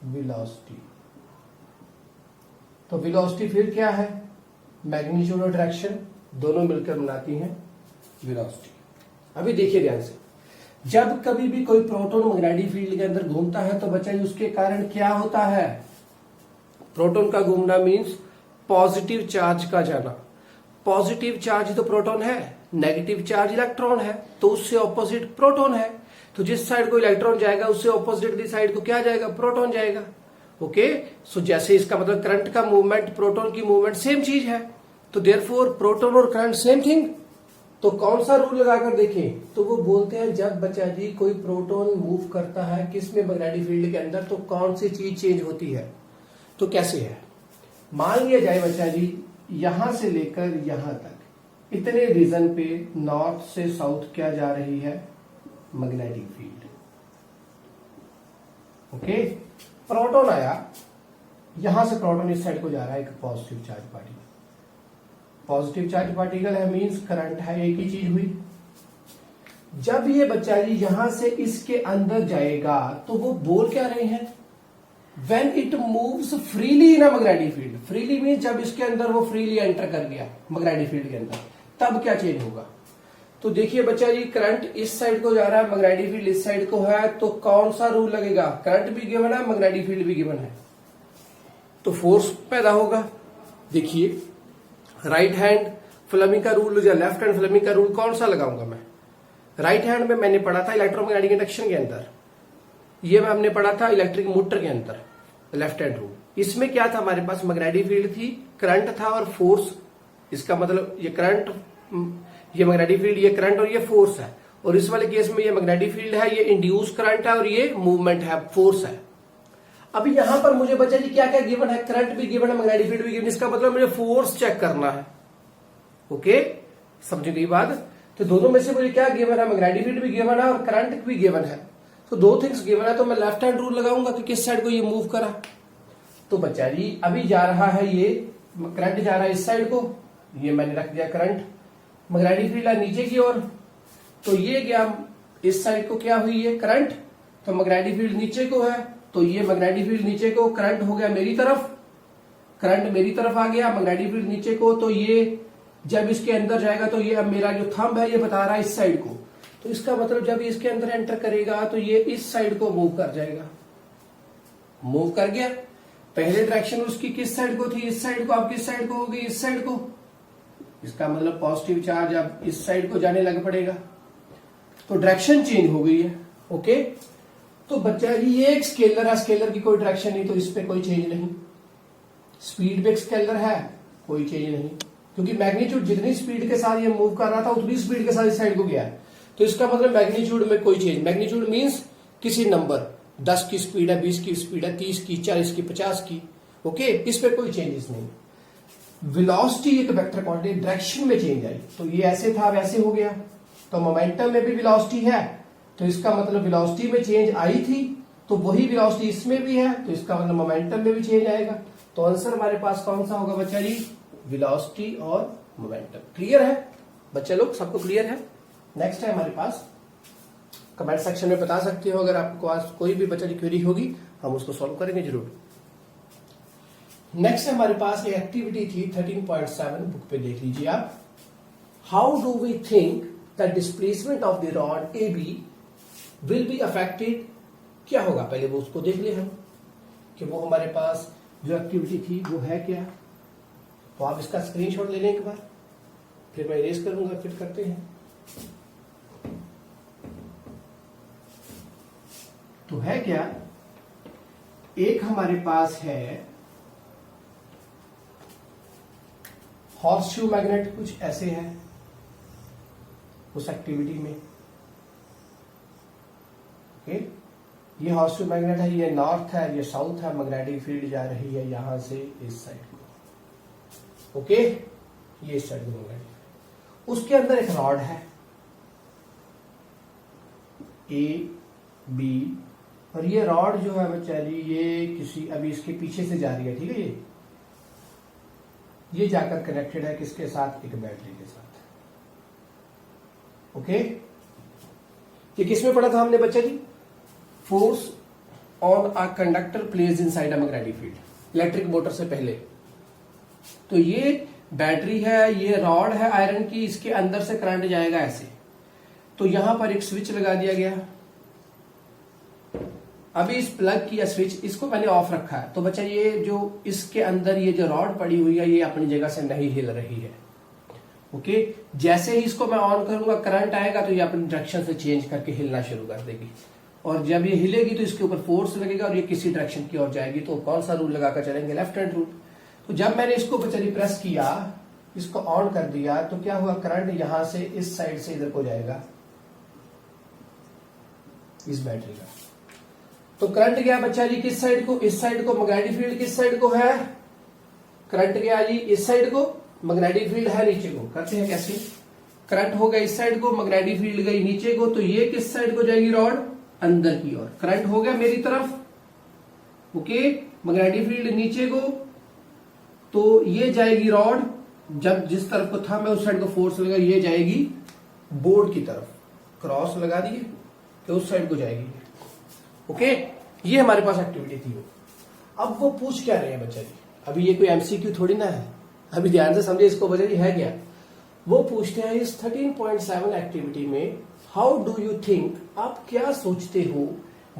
वेलोसिटी। तो वेलोसिटी फिर क्या है, मैग्नीट्यूड और डायरेक्शन दोनों मिलकर बनाती हैं वेलोसिटी। अभी देखिए ध्यान से, जब कभी भी कोई प्रोटॉन मैग्नेटिक फील्ड के अंदर घूमता है तो बच्चा जी उसके कारण क्या होता है, प्रोटॉन का घूमना मीन्स पॉजिटिव चार्ज का जाना। पॉजिटिव चार्ज तो प्रोटॉन है, नेगेटिव चार्ज इलेक्ट्रॉन है, तो उससे ऑपोजिट प्रोटॉन है। तो जिस साइड को इलेक्ट्रॉन जाएगा उससे ऑपोजिट दी साइड को क्या जाएगा, प्रोटॉन जाएगा, ओके। सो जैसे इसका मतलब करंट का मूवमेंट, प्रोटॉन की मूवमेंट सेम चीज है, तो देयरफॉर प्रोटॉन और करंट सेम थिंग। तो कौन सा रूल लगाकर देखें, तो वो बोलते हैं जब बच्चा जी कोई प्रोटॉन मूव करता है किसमें, मैग्नेटिक फील्ड के अंदर, तो कौन सी चीज चेंज होती है। तो कैसे है, मान लिया जाए बच्चा जी यहां से लेकर यहां तक इतने रीजन पे नॉर्थ से साउथ क्या जा रही है, मैग्नेटिक फील्ड, ओके। प्रोटॉन आया, यहां से प्रोटॉन इस साइड को जा रहा है, एक positive charge particle. Positive charge particle है मींस करंट है, एक ही चीज हुई। जब ये बच्चा जी यहां से इसके अंदर जाएगा तो वो बोल क्या रहे हैं, When it moves freely in a magnetic field, freely means जब इसके अंदर वो freely एंटर कर गया मैग्नेटिक फील्ड के अंदर, तब क्या चेंज होगा। तो देखिए बच्चा जी करंट इस साइड को जा रहा है, मैग्नेटिक फील्ड इस साइड को है, तो कौन सा रूल लगेगा, करंट भी गिवन है, मैग्नेटिक फील्ड भी गिवन है, तो फोर्स पैदा होगा। देखिए राइट हैंड फ्लेमिंग का रूल या लेफ्ट हैंड फ्लेमिंग का रूल कौन सा लगाऊंगा मैं। राइट हैंड में मैंने पढ़ा था इलेक्ट्रोमैग्नेटिक इंडक्शन के अंदर, ये हमने पढ़ा था इलेक्ट्रिक मोटर के अंदर, लेफ्ट हैंड रूल। इसमें क्या था, हमारे पास मैग्नेटिक फील्ड थी, करंट था और फोर्स। इसका मतलब ये करंट, ये मैग्नेटिक फील्ड, ये करंट और ये फोर्स है। और इस वाले केस में ये मैग्नेटिक फील्ड है, ये इंड्यूस करंट है और ये मूवमेंट है, फोर्स है। अभी यहां पर मुझे बच्चा जी क्या क्या गिवन है, करंट भी गिवन है, मैग्नेटिक फील्ड भी गिवन। इसका मतलब मुझे फोर्स चेक करना है। ओके, समझ गई बात। तो दोनों में से मुझे क्या गिवन है, मैग्नेटिक फील्ड भी गिवन है और करंट भी गिवन है। तो दो थिंग्स गिवन है, तो मैं लेफ्ट हैंड रूल लगाऊंगा कि किस साइड को ये मूव करा। तो बच्चा जी अभी जा रहा है, ये करंट जा रहा है इस साइड को, ये मैंने रख दिया करंट। मैग्नेटिक फील्ड है नीचे की ओर, तो ये गया इस साइड को, क्या हुई ये करंट। तो मैग्नेटिक फील्ड नीचे को है, तो ये मैग्नेटिक फील्ड नीचे को, करंट हो गया मेरी तरफ, करंट मेरी तरफ आ गया, मैग्नेटिक फील्ड नीचे को। तो ये जब इसके अंदर जाएगा तो ये अब मेरा जो थंब है ये बता रहा है इस साइड को। तो इसका मतलब जब इसके अंदर एंटर करेगा तो ये इस साइड को मूव कर जाएगा। मूव कर गया। पहले डायरेक्शन उसकी किस साइड को थी, इस साइड को, अब किस साइड को होगी, इस साइड को। इसका मतलब पॉजिटिव चार्ज अब इस साइड को जाने लग पड़ेगा, तो डायरेक्शन चेंज हो गई है। ओके, तो बच्चा जी ये एक स्केलर है, स्केलर की कोई डायरेक्शन नहीं, तो इस पे कोई चेंज नहीं। स्पीड पे स्केलर है, कोई चेंज नहीं, क्योंकि मैग्नीट्यूड जितनी स्पीड के साथ ये मूव कर रहा था उतनी स्पीड के साथ इस साइड को गया। तो इसका मतलब मैग्नीट्यूड में कोई चेंज। मैग्नीट्यूड मींस किसी नंबर, 10 की स्पीड है, 20 की स्पीड है, 30 की, 40 की, 50 की। ओके, इस पे कोई चेंजेस नहीं। वेलोसिटी एक वेक्टर क्वांटिटी, डायरेक्शन में चेंज आई, तो ये ऐसे था वैसे हो गया। तो मोमेंटम में भी वेलोसिटी है, तो इसका मतलब वेलोसिटी में चेंज आई थी, तो वही वेलोसिटी इसमें भी है, तो इसका मतलब मोमेंटम में भी चेंज आएगा। तो आंसर हमारे पास कौन सा होगा बच्चा जी, वेलोसिटी और मोमेंटम। क्लियर है बच्चे लोग, सबको क्लियर है। नेक्स्ट है हमारे पास, कमेंट सेक्शन में बता सकते हो अगर आपको आज कोई भी बच्चा की क्वेरी होगी, हम उसको सॉल्व करेंगे जरूर। नेक्स्ट हमारे पास एक एक्टिविटी थी 13.7, बुक पे देख लीजिए आप। How do we think the displacement of the rod A B will be affected, क्या होगा, पहले वो उसको देख ले हम कि वो हमारे पास जो एक्टिविटी थी वो है क्या। तो आप इसका स्क्रीनशॉट ले लें एक बार, फिर मैं इरेज करूंगा, फिर करते हैं। तो है क्या, एक हमारे पास है हॉर्सशू मैग्नेट, कुछ ऐसे है उस एक्टिविटी में। ओके, ये हॉर्सशू मैग्नेट है, ये नॉर्थ है, ये साउथ है, मैग्नेटिक फील्ड जा रही है यहां से इस साइड को। ओके, ये इस साइड को मैग्नेटिक। उसके अंदर एक रॉड है ए बी, और ये रॉड जो है बच्चा जी ये किसी, अभी इसके पीछे से जा रही है, ठीक है। ये जाकर कनेक्टेड है किसके साथ, एक बैटरी के साथ। ओके, ये किसमें पढ़ा था हमने बच्चा जी, force on a conductor placed inside a magnetic field, electric motor से पहले। तो ये बैटरी है, ये रॉड है आयरन की, इसके अंदर से करंट जाएगा ऐसे। तो यहां पर एक स्विच लगा दिया गया। अभी इस प्लग की या स्विच, इसको मैंने ऑफ रखा है, तो बच्चा ये जो इसके अंदर ये जो रॉड पड़ी हुई है ये अपनी जगह से नहीं हिल रही है। ओके, जैसे ही इसको मैं ऑन करूंगा करंट आएगा तो ये अपनी डायरेक्शन से चेंज करके हिलना शुरू कर देगी, और जब ये हिलेगी तो इसके ऊपर फोर्स लगेगा और ये किसी डायरेक्शन की ओर जाएगी। तो कौन सा रूल लगाकर चलेंगे, लेफ्ट हैंड रूल। तो जब मैंने इसको बच्चा जी प्रेस किया, इसको ऑन कर दिया, तो क्या हुआ, करंट यहां से इस साइड से इधर को जाएगा, इस बैटरी का। तो करंट गया बच्चा जी किस साइड को, इस साइड को। मैग्नेटिक फील्ड किस साइड को है, करंट गया जी इस साइड को, मैग्नेटिक फील्ड है नीचे को। करते हैं कैसे, करंट हो गया इस साइड को, मैग्नेटिक फील्ड गई नीचे को, तो ये किस साइड को जाएगी, रॉड अंदर की ओर। करंट हो गया मेरी तरफ, ओके, मैग्नेटिक फील्ड नीचे को, तो ये जाएगी रॉड, जब जिस तरफ को था मैं उस साइड को फोर्स लगा, ये जाएगी बोर्ड की तरफ, क्रॉस लगा दिए तो उस साइड को जाएगी। ओके, ये हमारे पास एक्टिविटी थी। अब वो पूछ क्या रहे हैं बच्चा जी, अभी ये कोई एमसीक्यू थोड़ी ना है, अभी ध्यान से समझे इसको बच्चा जी है क्या। वो पूछते हैं इस 13.7 एक्टिविटी में, हाउ डू यू थिंक, आप क्या सोचते हो,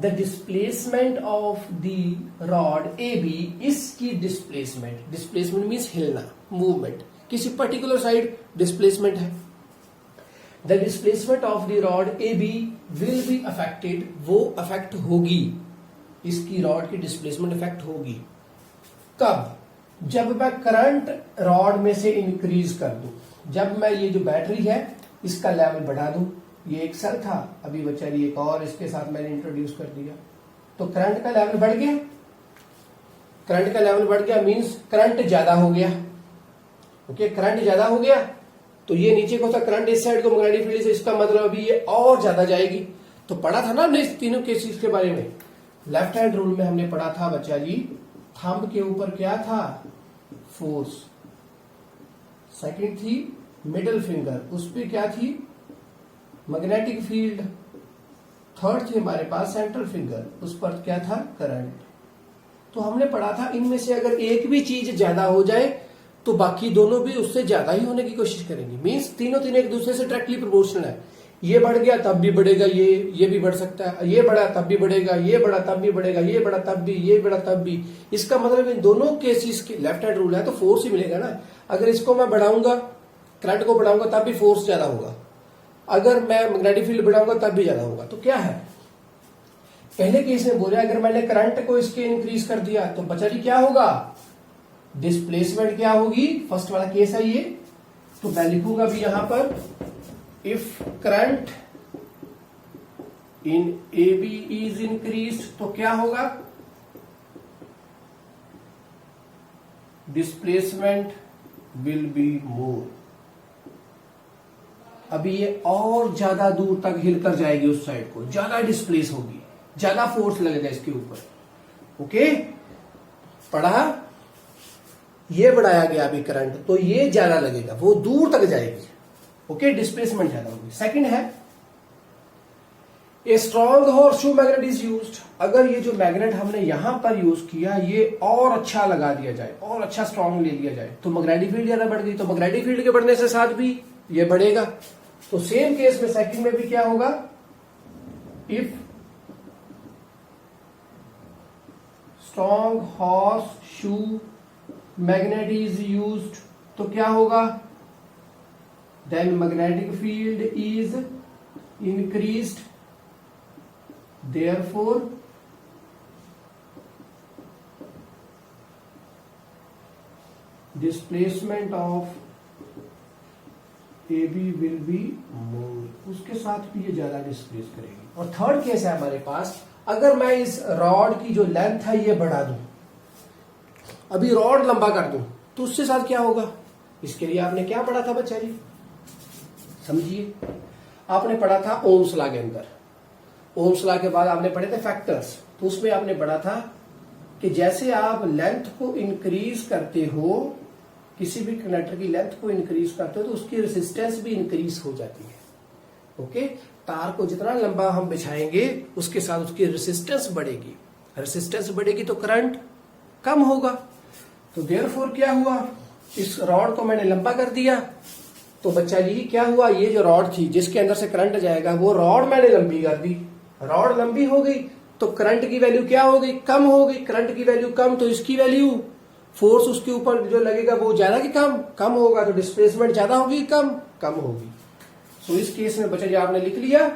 the displacement of the rod A B, इसकी डिस्प्लेसमेंट, डिस्प्लेसमेंट मीन्स हिलना, मूवमेंट, किसी पर्टिकुलर साइड डिस्प्लेसमेंट है। The displacement of the rod A B will be affected, वो अफेक्ट होगी, इसकी रॉड की डिस्प्लेसमेंट अफेक्ट होगी। कब? जब मैं करंट रॉड में से इंक्रीज कर दूं, जब मैं ये जो बैटरी है इसका लेवल बढ़ा दूं। ये एक सेल था, अभी बचा एक और इसके साथ मैंने इंट्रोड्यूस कर दिया, तो करंट का लेवल बढ़ गया। करंट का लेवल बढ़ गया मींस करंट ज्यादा हो गया। ओके, करंट ज्यादा हो गया तो ये नीचे को था करंट, इस साइड को मैग्नेटिक फील्ड से, इसका मतलब अभी ये और ज्यादा जाएगी। तो पढ़ा था ना हमने इस तीनों केसेस के बारे में। लेफ्ट हैंड रूल में हमने पढ़ा था बच्चा जी, थंब के ऊपर क्या था? फोर्स। सेकंड थी मिडिल फिंगर, उस पर क्या थी? Magnetic field. थर्ड थी हमारे पास सेंट्रल फिंगर, उस पर क्या था? करंट। तो हमने पढ़ा था इनमें से अगर एक भी चीज ज्यादा हो जाए तो बाकी दोनों भी उससे ज्यादा ही होने की कोशिश करेंगे। मींस तीनों एक दूसरे से डायरेक्टली प्रोपोर्शनल है। ये बढ़ गया तब भी बढ़ेगा, ये भी बढ़ सकता है, ये बढ़ा तब भी बढ़ेगा, ये बढ़ा तब भी बढ़ेगा, ये बढ़ा तब भी, ये बढ़ा तब भी। इसका मतलब इन दोनों केसेस के लेफ्ट हैंड रूल है तो फोर्स ही मिलेगा ना। अगर इसको मैं बढ़ाऊंगा, करंट को बढ़ाऊंगा तब भी फोर्स ज्यादा होगा, अगर मैं मैग्नेटिक फील्ड बढ़ाऊंगा तब भी ज्यादा होगा। तो क्या है, पहले केस में बोला अगर मैंने करंट को इसके इंक्रीज कर दिया तो बचा जी क्या होगा? डिस्प्लेसमेंट क्या होगी? फर्स्ट वाला केस है ये, तो मैं लिखूंगा भी यहां पर, if current in A B is increase तो क्या होगा? Displacement will be more. अभी ये और ज्यादा दूर तक हिलकर जाएगी, उस साइड को ज्यादा डिस्प्लेस होगी, ज्यादा फोर्स लगेगा इसके ऊपर। ओके, पढ़ा? ये बढ़ाया गया अभी करंट तो ये ज्यादा लगेगा, वो दूर तक जाएगी। ओके, डिस्प्लेसमेंट ज्यादा होगी। सेकंड है a strong horseshoe magnet is used. अगर ये जो मैग्नेट हमने यहां पर यूज किया ये और अच्छा लगा दिया जाए, और अच्छा स्ट्रॉन्ग ले लिया जाए तो मैग्नेटिक फील्ड ज्यादा बढ़ गई, तो मैग्नेटिक फील्ड के बढ़ने से साथ भी ये बढ़ेगा। तो सेम केस में सेकंड में भी क्या होगा? If strong horseshoe magnet is used तो क्या होगा? Then magnetic field is increased, therefore displacement of A B will be more. उसके साथ भी ये ज्यादा डिस्प्लेस करेगी। और थर्ड केस है हमारे पास, अगर मैं इस रॉड की जो लेंथ है ये बढ़ा दूं, अभी रॉड लंबा कर दूं तो उससे साथ क्या होगा? इसके लिए आपने क्या पढ़ा था बच्चा जी? समझिए, आपने पढ़ा था ओम्स लॉ के अंदर। ओम्स लॉ के बाद आपने पढ़े थे फैक्टर्स, तो उसमें आपने पढ़ा था कि जैसे आप लेंथ को इंक्रीज करते हो, किसी भी कंडक्टर की लेंथ को इंक्रीज करते हो तो उसकी रेसिस्टेंस भी इंक्रीज हो जाती है। ओके, तार को जितना लंबा हम बिछाएंगे उसके साथ उसकी रेसिस्टेंस बढ़ेगी, रेसिस्टेंस बढ़ेगी तो करंट कम होगा। तो देयरफॉर क्या हुआ? इस रॉड को मैंने लंबा कर दिया तो बच्चा जी क्या हुआ? ये जो रॉड थी जिसके अंदर से करंट जाएगा वो रॉड मैंने लंबी कर दी, रॉड लंबी हो गई तो करंट की वैल्यू क्या हो गई? कम हो गई। करंट की वैल्यू कम तो इसकी वैल्यू, फोर्स उसके ऊपर जो लगेगा वो ज्यादा कि कम? कम होगा। तो डिस्प्लेसमेंट ज्यादा होगी कम? कम होगी। सो इस केस में बच्चा जी आपने लिख लिया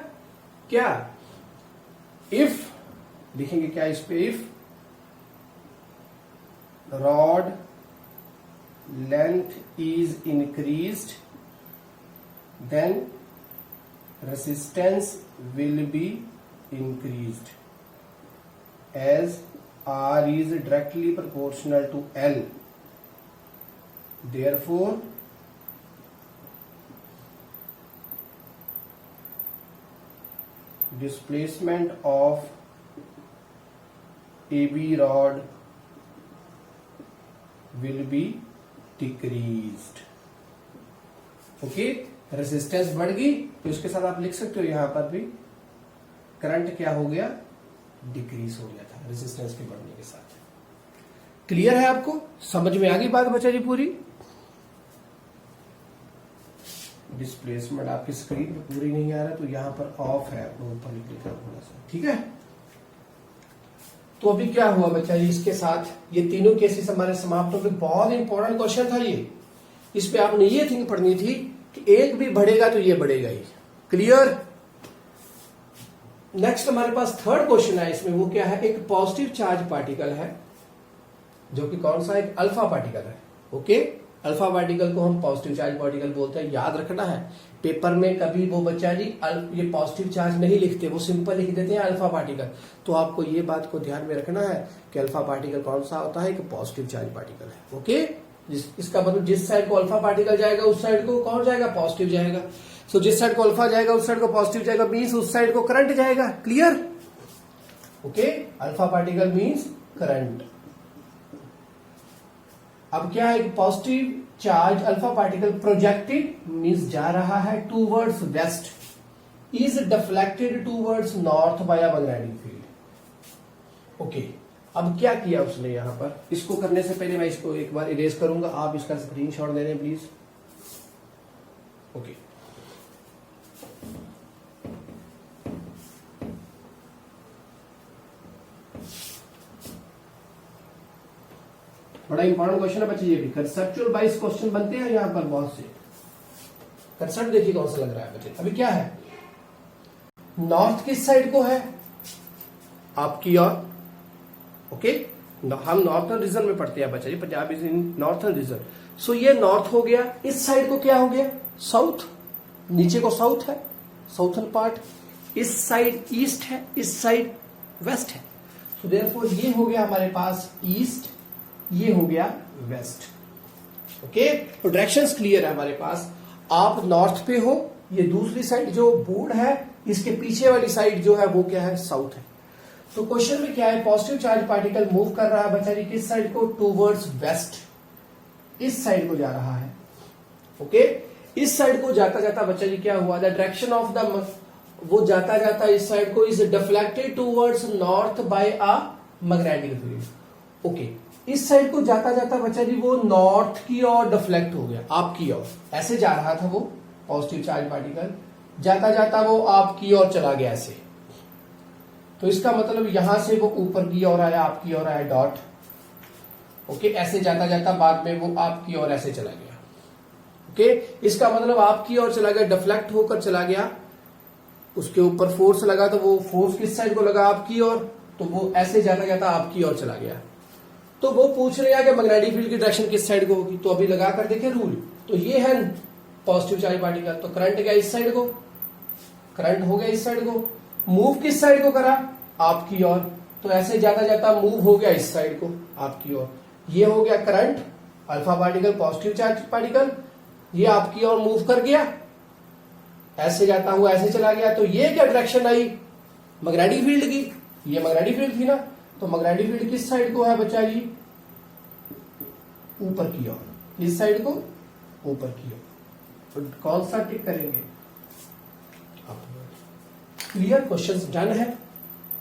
क्या? इफ लिखेंगे क्या इस पे? If rod length is increased then resistance will be increased as R is directly proportional to L. Therefore displacement of AB rod will be decreased. Okay, resistance बढ़ गई तो उसके साथ आप लिख सकते हो यहां पर भी करंट क्या हो गया? डिक्रीज हो गया था रेजिस्टेंस के बढ़ने के साथ। क्लियर है आपको? समझ में आ गई बात बच्चा जी पूरी? डिस्प्लेसमेंट आपकी स्क्रीन पे पूरी नहीं आ रहा तो यहां पर ऑफ है, ऊपर लिख लेता हूं थोड़ा सा, ठीक है? तो अभी क्या हुआ बच्चा जी? इसके साथ ये तीनों केसेस हमारे समाप्त हो गए। बहुत इंपॉर्टेंट क्वेश्चन था ये, इस पे आपने ये थिंक पढ़नी थी कि एक भी बढ़ेगा तो ये बढ़ेगा ही। क्लियर? नेक्स्ट हमारे पास थर्ड क्वेश्चन है इसमें, वो क्या है? एक पॉजिटिव चार्ज पार्टिकल है जो कि कौन सा एक अल्फा पार्टिकल है। ओके, अल्फा पार्टिकल को हम पॉजिटिव चार्ज पार्टिकल बोलते हैं, याद रखना है। पेपर में कभी वो बच्चा जी ये पॉजिटिव चार्ज नहीं लिखते, वो सिंपल लिख देते हैं अल्फा पार्टिकल। तो आपको ये बात को ध्यान में रखना है कि अल्फा पार्टिकल कौन सा होता है, कि पॉजिटिव चार्ज पार्टिकल है। ओके, इसका मतलब जिस साइड को अल्फा पार्टिकल जाएगा उस साइड को कौन जाएगा, पॉजिटिव जाएगा। सो जिस साइड को अल्फा जाएगा उस साइड को पॉजिटिव जाएगा, मीन्स उस साइड को करंट जाएगा। Clear? Okay, alpha particle means current. अब क्या है, positive charge alpha particle projected means जा रहा है towards west, is deflected towards north by a magnetic field. Okay, अब क्या किया उसने यहां पर, इसको करने से पहले मैं इसको एक बार इरेज करूंगा, आप इसका स्क्रीनशॉट ले लें प्लीज। ओके, बड़ा इंपॉर्टेंट क्वेश्चन है बच्चे, ये भी कंसेप्चुअल वाइज क्वेश्चन बनते हैं यहां पर बहुत से। कंसेप्ट देखिए कौन सा लग रहा है बच्चे। अभी क्या है, नॉर्थ किस साइड को है, आपकी और ओके, हम नॉर्थर्न रीजन में पढ़ते हैं बच्चा जी, Punjab is in northern region. So ये नॉर्थ हो गया, इस साइड को क्या हो गया, साउथ, नीचे को साउथ है, साउथर्न पार्ट। इस साइड ईस्ट है, इस साइड वेस्ट है। सो देयरफॉर ये हो गया हमारे पास ईस्ट, ये हो गया वेस्ट। ओके, तो डायरेक्शंस क्लियर है हमारे पास। आप नॉर्थ पे हो, ये दूसरी साइड जो बोर्ड है इसके पीछे वाली साइड जो है वो क्या है, साउथ है। तो क्वेश्चन में क्या है, पॉजिटिव चार्ज पार्टिकल मूव कर रहा है बच्चा जी किस साइड को, टूवर्ड्स वेस्ट, इस साइड को जा रहा है। ओके, इस साइड को जाता जाता बच्चा जी क्या हुआ, द डायरेक्शन ऑफ द, वो जाता जाता इस साइड को is deflected towards north by a magnetic field. Okay, इस साइड को जाता जाता बच्चा जी वो नॉर्थ की ओर डिफ्लेक्ट हो गया, आपकी ओर। ऐसे जा रहा था वो पॉजिटिव चार्ज पार्टिकल, जाता जाता वो आपकी ओर चला गया ऐसे। तो इसका मतलब यहां से वो ऊपर की ओर आया, आपकी ओर आया डॉट। ओके, ऐसे जाता जाता बाद में वो आपकी ओर ऐसे चला गया। ओके, इसका मतलब आपकी ओर चला गया, डिफ्लेक्ट होकर चला गया, उसके ऊपर फोर्स लगा, तो वो फोर्स किस साइड को लगा, आपकी ओर। तो वो ऐसे जाता जाता आपकी ओर चला गया। तो वो पूछ रहे हैं कि मैग्नेटिक फील्ड की डायरेक्शन किस साइड को होगी, तो अभी लगा कर देखे रूल। तो ये है पॉजिटिव चार्ज पार्टिकल, तो करंट गया इस साइड को, करंट हो गया इस साइड को, मूव किस साइड को करा, आपकी ओर। तो ऐसे जाता जाता मूव हो गया इस साइड को, आपकी ओर। ये हो गया current, alpha particle positive charge particle, ये आपकी ओर मूव कर गया, ऐसे जाता हुआ ऐसे चला गया। तो ये क्या डायरेक्शन आई, मैग्नेटिक फील्ड की, ये मैग्नेटिक फील्ड थी ना। तो मैग्नेटिक फील्ड किस साइड को है बच्चा जी, ऊपर की ओर, इस साइड को ऊपर की ओर। तो कौन सा टिक करेंगे, क्लियर? क्वेश्चंस डन है।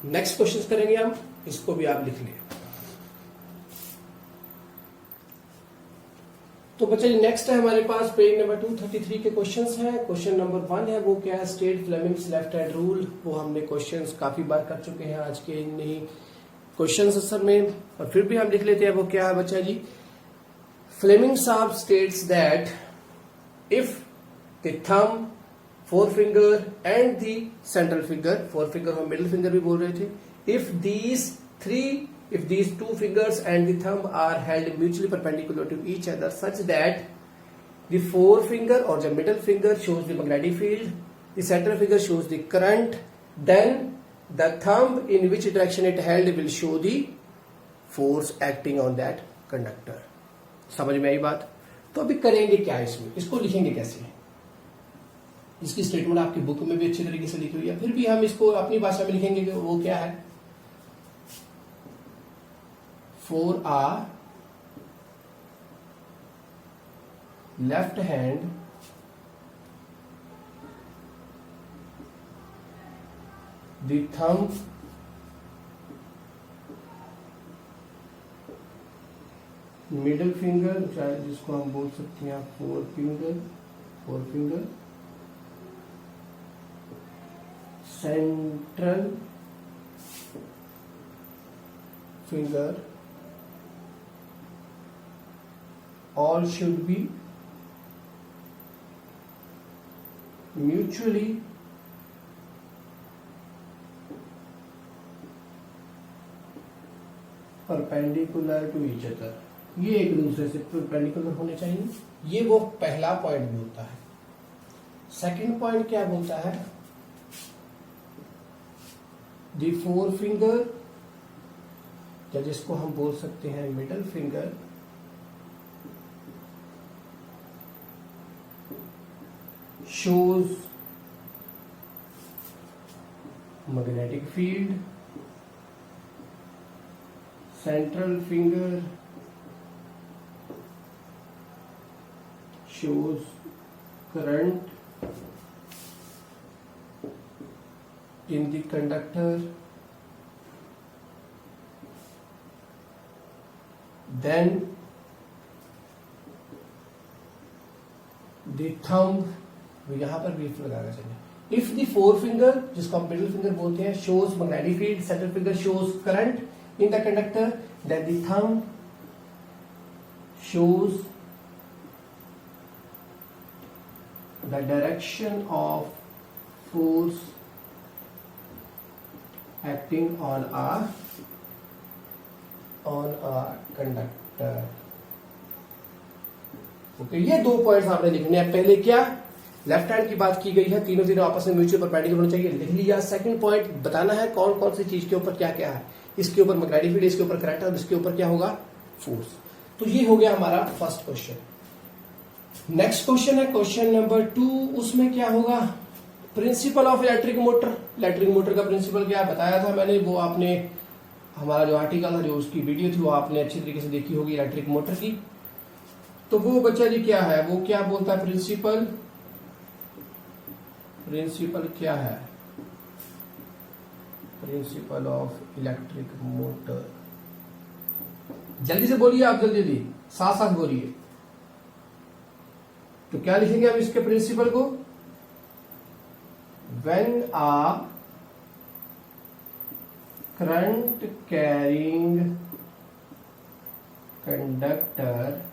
नेक्स्ट क्वेश्चंस करेंगे हम, इसको भी आप लिख लिए। तो बच्चा जी नेक्स्ट है हमारे पास पेज नंबर 233 के क्वेश्चंस हैं। क्वेश्चन नंबर 1 है, वो क्या है, state Fleming's left hand rule. वो हमने क्वेश्चंस काफी बार कर चुके हैं आज के नहीं क्वेश्चंस आंसर में, और फिर भी हम लिख लेते हैं। वो क्या है बच्चा जी, फ्लेमिंग्स साहब states that if the thumb, forefinger and the central finger, forefinger हम मिडिल फिंगर भी बोल रहे थे, if these two fingers and the thumb are held mutually perpendicular to each other such that the forefinger or the middle finger shows the magnetic field, the central finger shows the current, then the thumb in which direction it held will show the force acting on that conductor। समझ में आई बात? तो अभी करेंगे क्या इसमें, इसको लिखेंगे कैसे, इसकी स्टेटमेंट आपकी बुक में भी अच्छी तरीके से लिखी हुई है, फिर भी हम इसको अपनी भाषा में लिखेंगे कि वो क्या है, for a left hand the thumb middle finger, चाहे जिसको हम बोल सकते हैं forefinger central finger all should be mutually perpendicular to each other, ये एक दूसरे से परपेंडिकुलर होने चाहिए। ये वो पहला पॉइंट बोलता है। सेकंड पॉइंट क्या बोलता है, द फोर फिंगर, या जिसको हम बोल सकते हैं middle finger, shows magnetic field, central finger shows current in the conductor, then the thumb, यहां पर भी if लगाना चाहिए। इफ द फोर फिंगर, जिसको हम मिडिल फिंगर बोलते हैं, shows magnetic field, central finger shows current in the conductor, then the thumb shows the direction of force acting on a conductor. Okay, ये दो पॉइंट्स आपने लिखने हैं। पहले क्या, लेफ्ट हैंड की बात की गई है, तीनों तीनों आपस में म्यूचुअल परपेंडिकुलर होना चाहिए, लिख लिया। सेकंड पॉइंट बताना है कौन कौन सी चीज के ऊपर क्या क्या है, इसके ऊपर मैग्नेटिक फील्ड, इसके ऊपर करंट और इसके ऊपर क्या होगा, फोर्स। तो ये हो गया हमारा फर्स्ट क्वेश्चन। नेक्स्ट क्वेश्चन है क्वेश्चन नंबर 2। उसमें क्या होगा, principle of electric motor. Electric motor का प्रिंसिपल क्या बताया था मैंने, वो आपने हमारा जो आर्टिकल था, जो उसकी वीडियो थी, वो आपने अच्छी तरीके से देखी होगी इलेक्ट्रिक मोटर की। तो वो बच्चा जी क्या है, वो क्या बोलता है, प्रिंसिपल क्या है, प्रिंसिपल ऑफ इलेक्ट्रिक मोटर। जल्दी से बोलिए आप, जल्दी साथ साथ बोलिए। तो क्या लिखेंगे हम इसके प्रिंसिपल को, when a current carrying conductor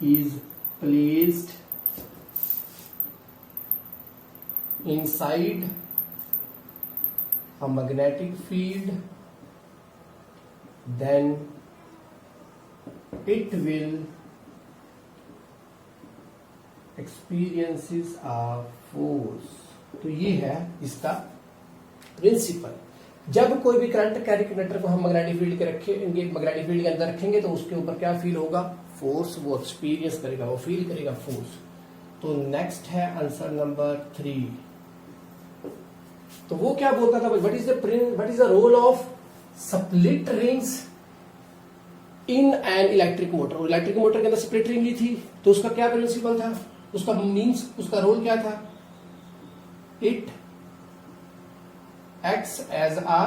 is placed inside a magnetic field, then it will experiences a force। तो ये है इसका प्रिंसिपल। जब कोई भी करंट कैरी कंडक्टर को हम मैग्नेटिक फील्ड के रखेंगे, मैग्नेटिक फील्ड के अंदर रखेंगे, तो उसके ऊपर क्या फील होगा, फोर्स। वो एक्सपीरियंस करेगा, वो फील करेगा फोर्स। तो नेक्स्ट है आंसर नंबर 3। तो वो क्या बोलता था, what is the role of split rings in an electric motor. Electric motor के अंदर स्प्लिट रिंग ही थी, तो उसका क्या प्रिंसिपल था, उसका मीन्स, उसका रोल क्या था, it acts as a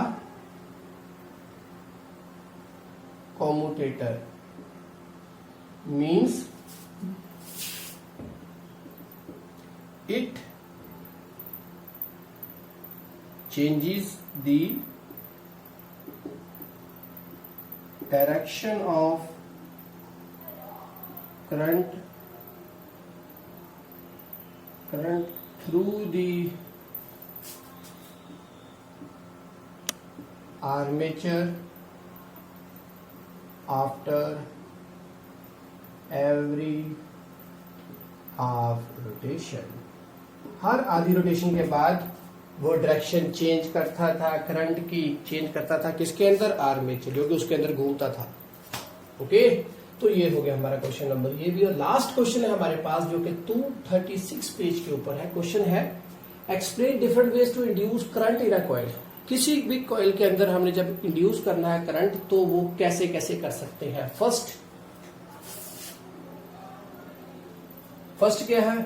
commutator, means it changes the direction of current through the armature after every half rotation। हर आधी रोटेशन के बाद वो डायरेक्शन चेंज करता था, करंट की चेंज करता था, किसके अंदर, आर्मेचर, जो कि उसके अंदर घूमता था। ओके, तो ये हो गया हमारा क्वेश्चन नंबर। ये भी और लास्ट क्वेश्चन है हमारे पास, जो कि 236 पेज के ऊपर है। क्वेश्चन है, explain different ways to induce current in a coil. किसी भी कॉइल के अंदर हमने जब इंड्यूस करना है करंट, तो वो कैसे कैसे कर सकते हैं। फर्स्ट क्या है,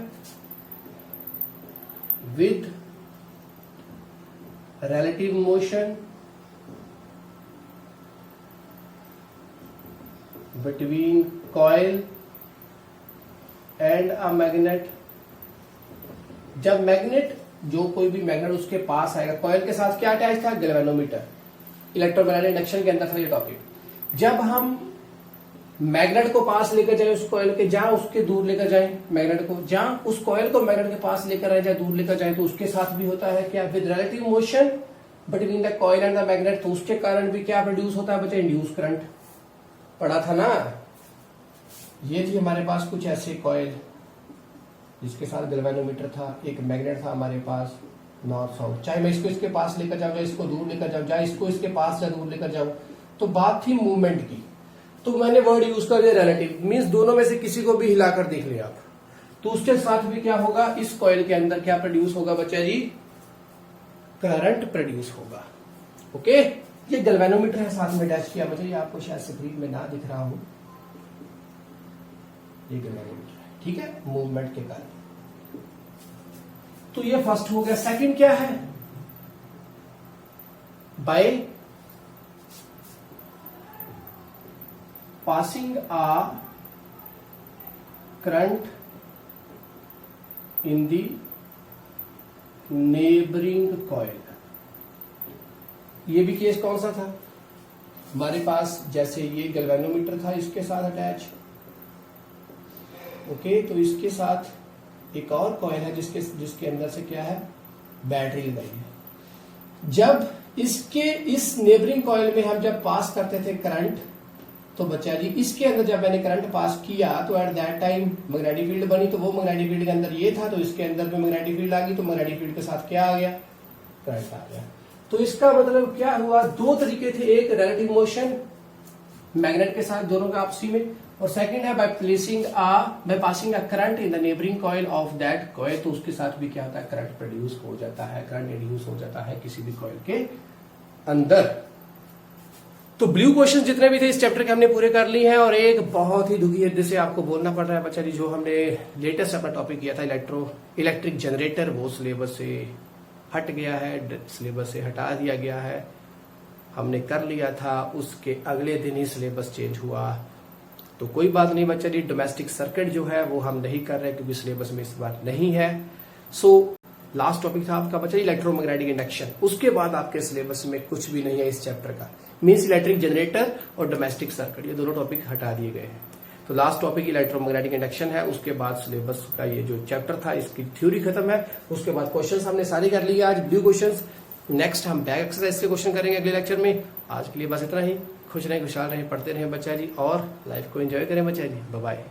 with relative motion between coil and a magnet। जब मैग्नेट, जो कोई भी मैग्नेट उसके पास आएगा, कॉइल के साथ क्या अटैच था, गैल्वेनोमीटर। इलेक्ट्रोमैग्नेटिक इंडक्शन के अंदर था ये टॉपिक। जब हम मैग्नेट को पास लेकर जाए उस कॉइल के, जहां उसके दूर लेकर जाए मैग्नेट को, जहां उस कॉइल को मैग्नेट के पास लेकर आए, जहां दूर लेकर जाए, तो उसके साथ भी होता है क्या, with relative motion between the coil and the magnet, तो उसके कारण भी क्या प्रोड्यूस होता है बच्चे, इंड्यूस करंट। पढ़ा था ना, ये थी हमारे पास कुछ ऐसे कॉइल जिसके साथ गैल्वेनोमीटर था, एक मैग्नेट था हमारे पास नॉर्थ साउथ। चाहे मैं इसको इसके पास लेकर जाऊं, इसको दूर लेकर जाऊं, चाहे इसको इसके पास या दूर लेकर जाऊं, तो बात थी मूवमेंट की। तो मैंने वर्ड यूज कर दिया रिलेटिव, मींस दोनों में से किसी को भी हिलाकर देख लिया आप, तो उसके साथ भी क्या होगा, इस कॉइल के अंदर क्या प्रोड्यूस होगा बच्चा जी, करंट प्रोड्यूस होगा। ओके, ये गैल्वेनोमीटर है साथ में अटैच किया बच्चा, ये आपको शायद स्क्रीन में ना दिख रहा हूं, ये गैल्वेनोमीटर है, ठीक है, मूवमेंट के कारण। तो ये फर्स्ट हो गया। सेकंड क्या है, by passing a current in the neighbouring coil. ये भी केस कौन सा था हमारे पास, जैसे ये गैल्वेनोमीटर था इसके साथ अटैच, ओके, तो इसके साथ एक और कॉइल है जिसके अंदर से क्या है, बैटरी लगाई है। जब इस नेबरिंग कॉइल में हम जब पास करते थे करंट, तो बच्चा जी इसके अंदर जब मैंने करंट पास किया तो at that time magnetic field बनी, तो वो मैग्नेटिक फील्ड के अंदर ये था, तो इसके अंदर भी मैग्नेटिक फील्ड आ गई, तो मैग्नेटिक फील्ड के साथ क्या आ गया, करंट आ गया। तो इसका मतलब क्या हुआ, दो तरीके थे, एक रिलेटिव मोशन मैग्नेट के साथ दोनों का आपसी में, और सेकंड है by passing a current in the neighbouring coil of that coil, तो उसके साथ भी क्या होता है, करंट प्रोड्यूस हो जाता है, करंट इंड्यूस हो जाता है किसी भी कॉइल के अंदर। तो ब्लू क्वेश्चन जितने भी थे इस चैप्टर के हमने पूरे कर लिए हैं, और एक बहुत ही दुखी हृदय से आपको बोलना पड़ रहा है बच्चा जी, जो हमने लेटेस्ट अपना टॉपिक किया था इलेक्ट्रिक जनरेटर, वो सिलेबस से हट गया है, सिलेबस से हटा दिया गया है। हमने कर लिया था, उसके अगले दिन ही सिलेबस चेंज हुआ। तो कोई बात नहीं बच्चा जी, डोमेस्टिक सर्किट जो है वो हम नहीं कर रहे क्योंकि सिलेबस में इस बार नहीं है। सो लास्ट टॉपिक था आपका बच्चा इलेक्ट्रोमैग्नेटिक इंडक्शन, उसके बाद आपके सिलेबस में कुछ भी नहीं है इस चैप्टर का, मींस इलेक्ट्रिक जनरेटर और डोमेस्टिक सर्किट, ये दोनों टॉपिक हटा दिए गए हैं। तो लास्ट टॉपिक इलेक्ट्रोमैग्नेटिक इंडक्शन है, उसके बाद सिलेबस का ये जो चैप्टर था इसकी थ्योरी खत्म है, उसके बाद क्वेश्चंस हमने सारे कर लिए आज, ब्लू क्वेश्चंस। नेक्स्ट हम बैक एक्सरसाइज के क्वेश्चन करेंगे अगले लेक्चर में। आज के लिए बस इतना ही, खुश रहें, खुशहाल रहें, पढ़ते रहें बच्चा जी, और लाइफ को एंजॉय करें बच्चा जी। Bye bye.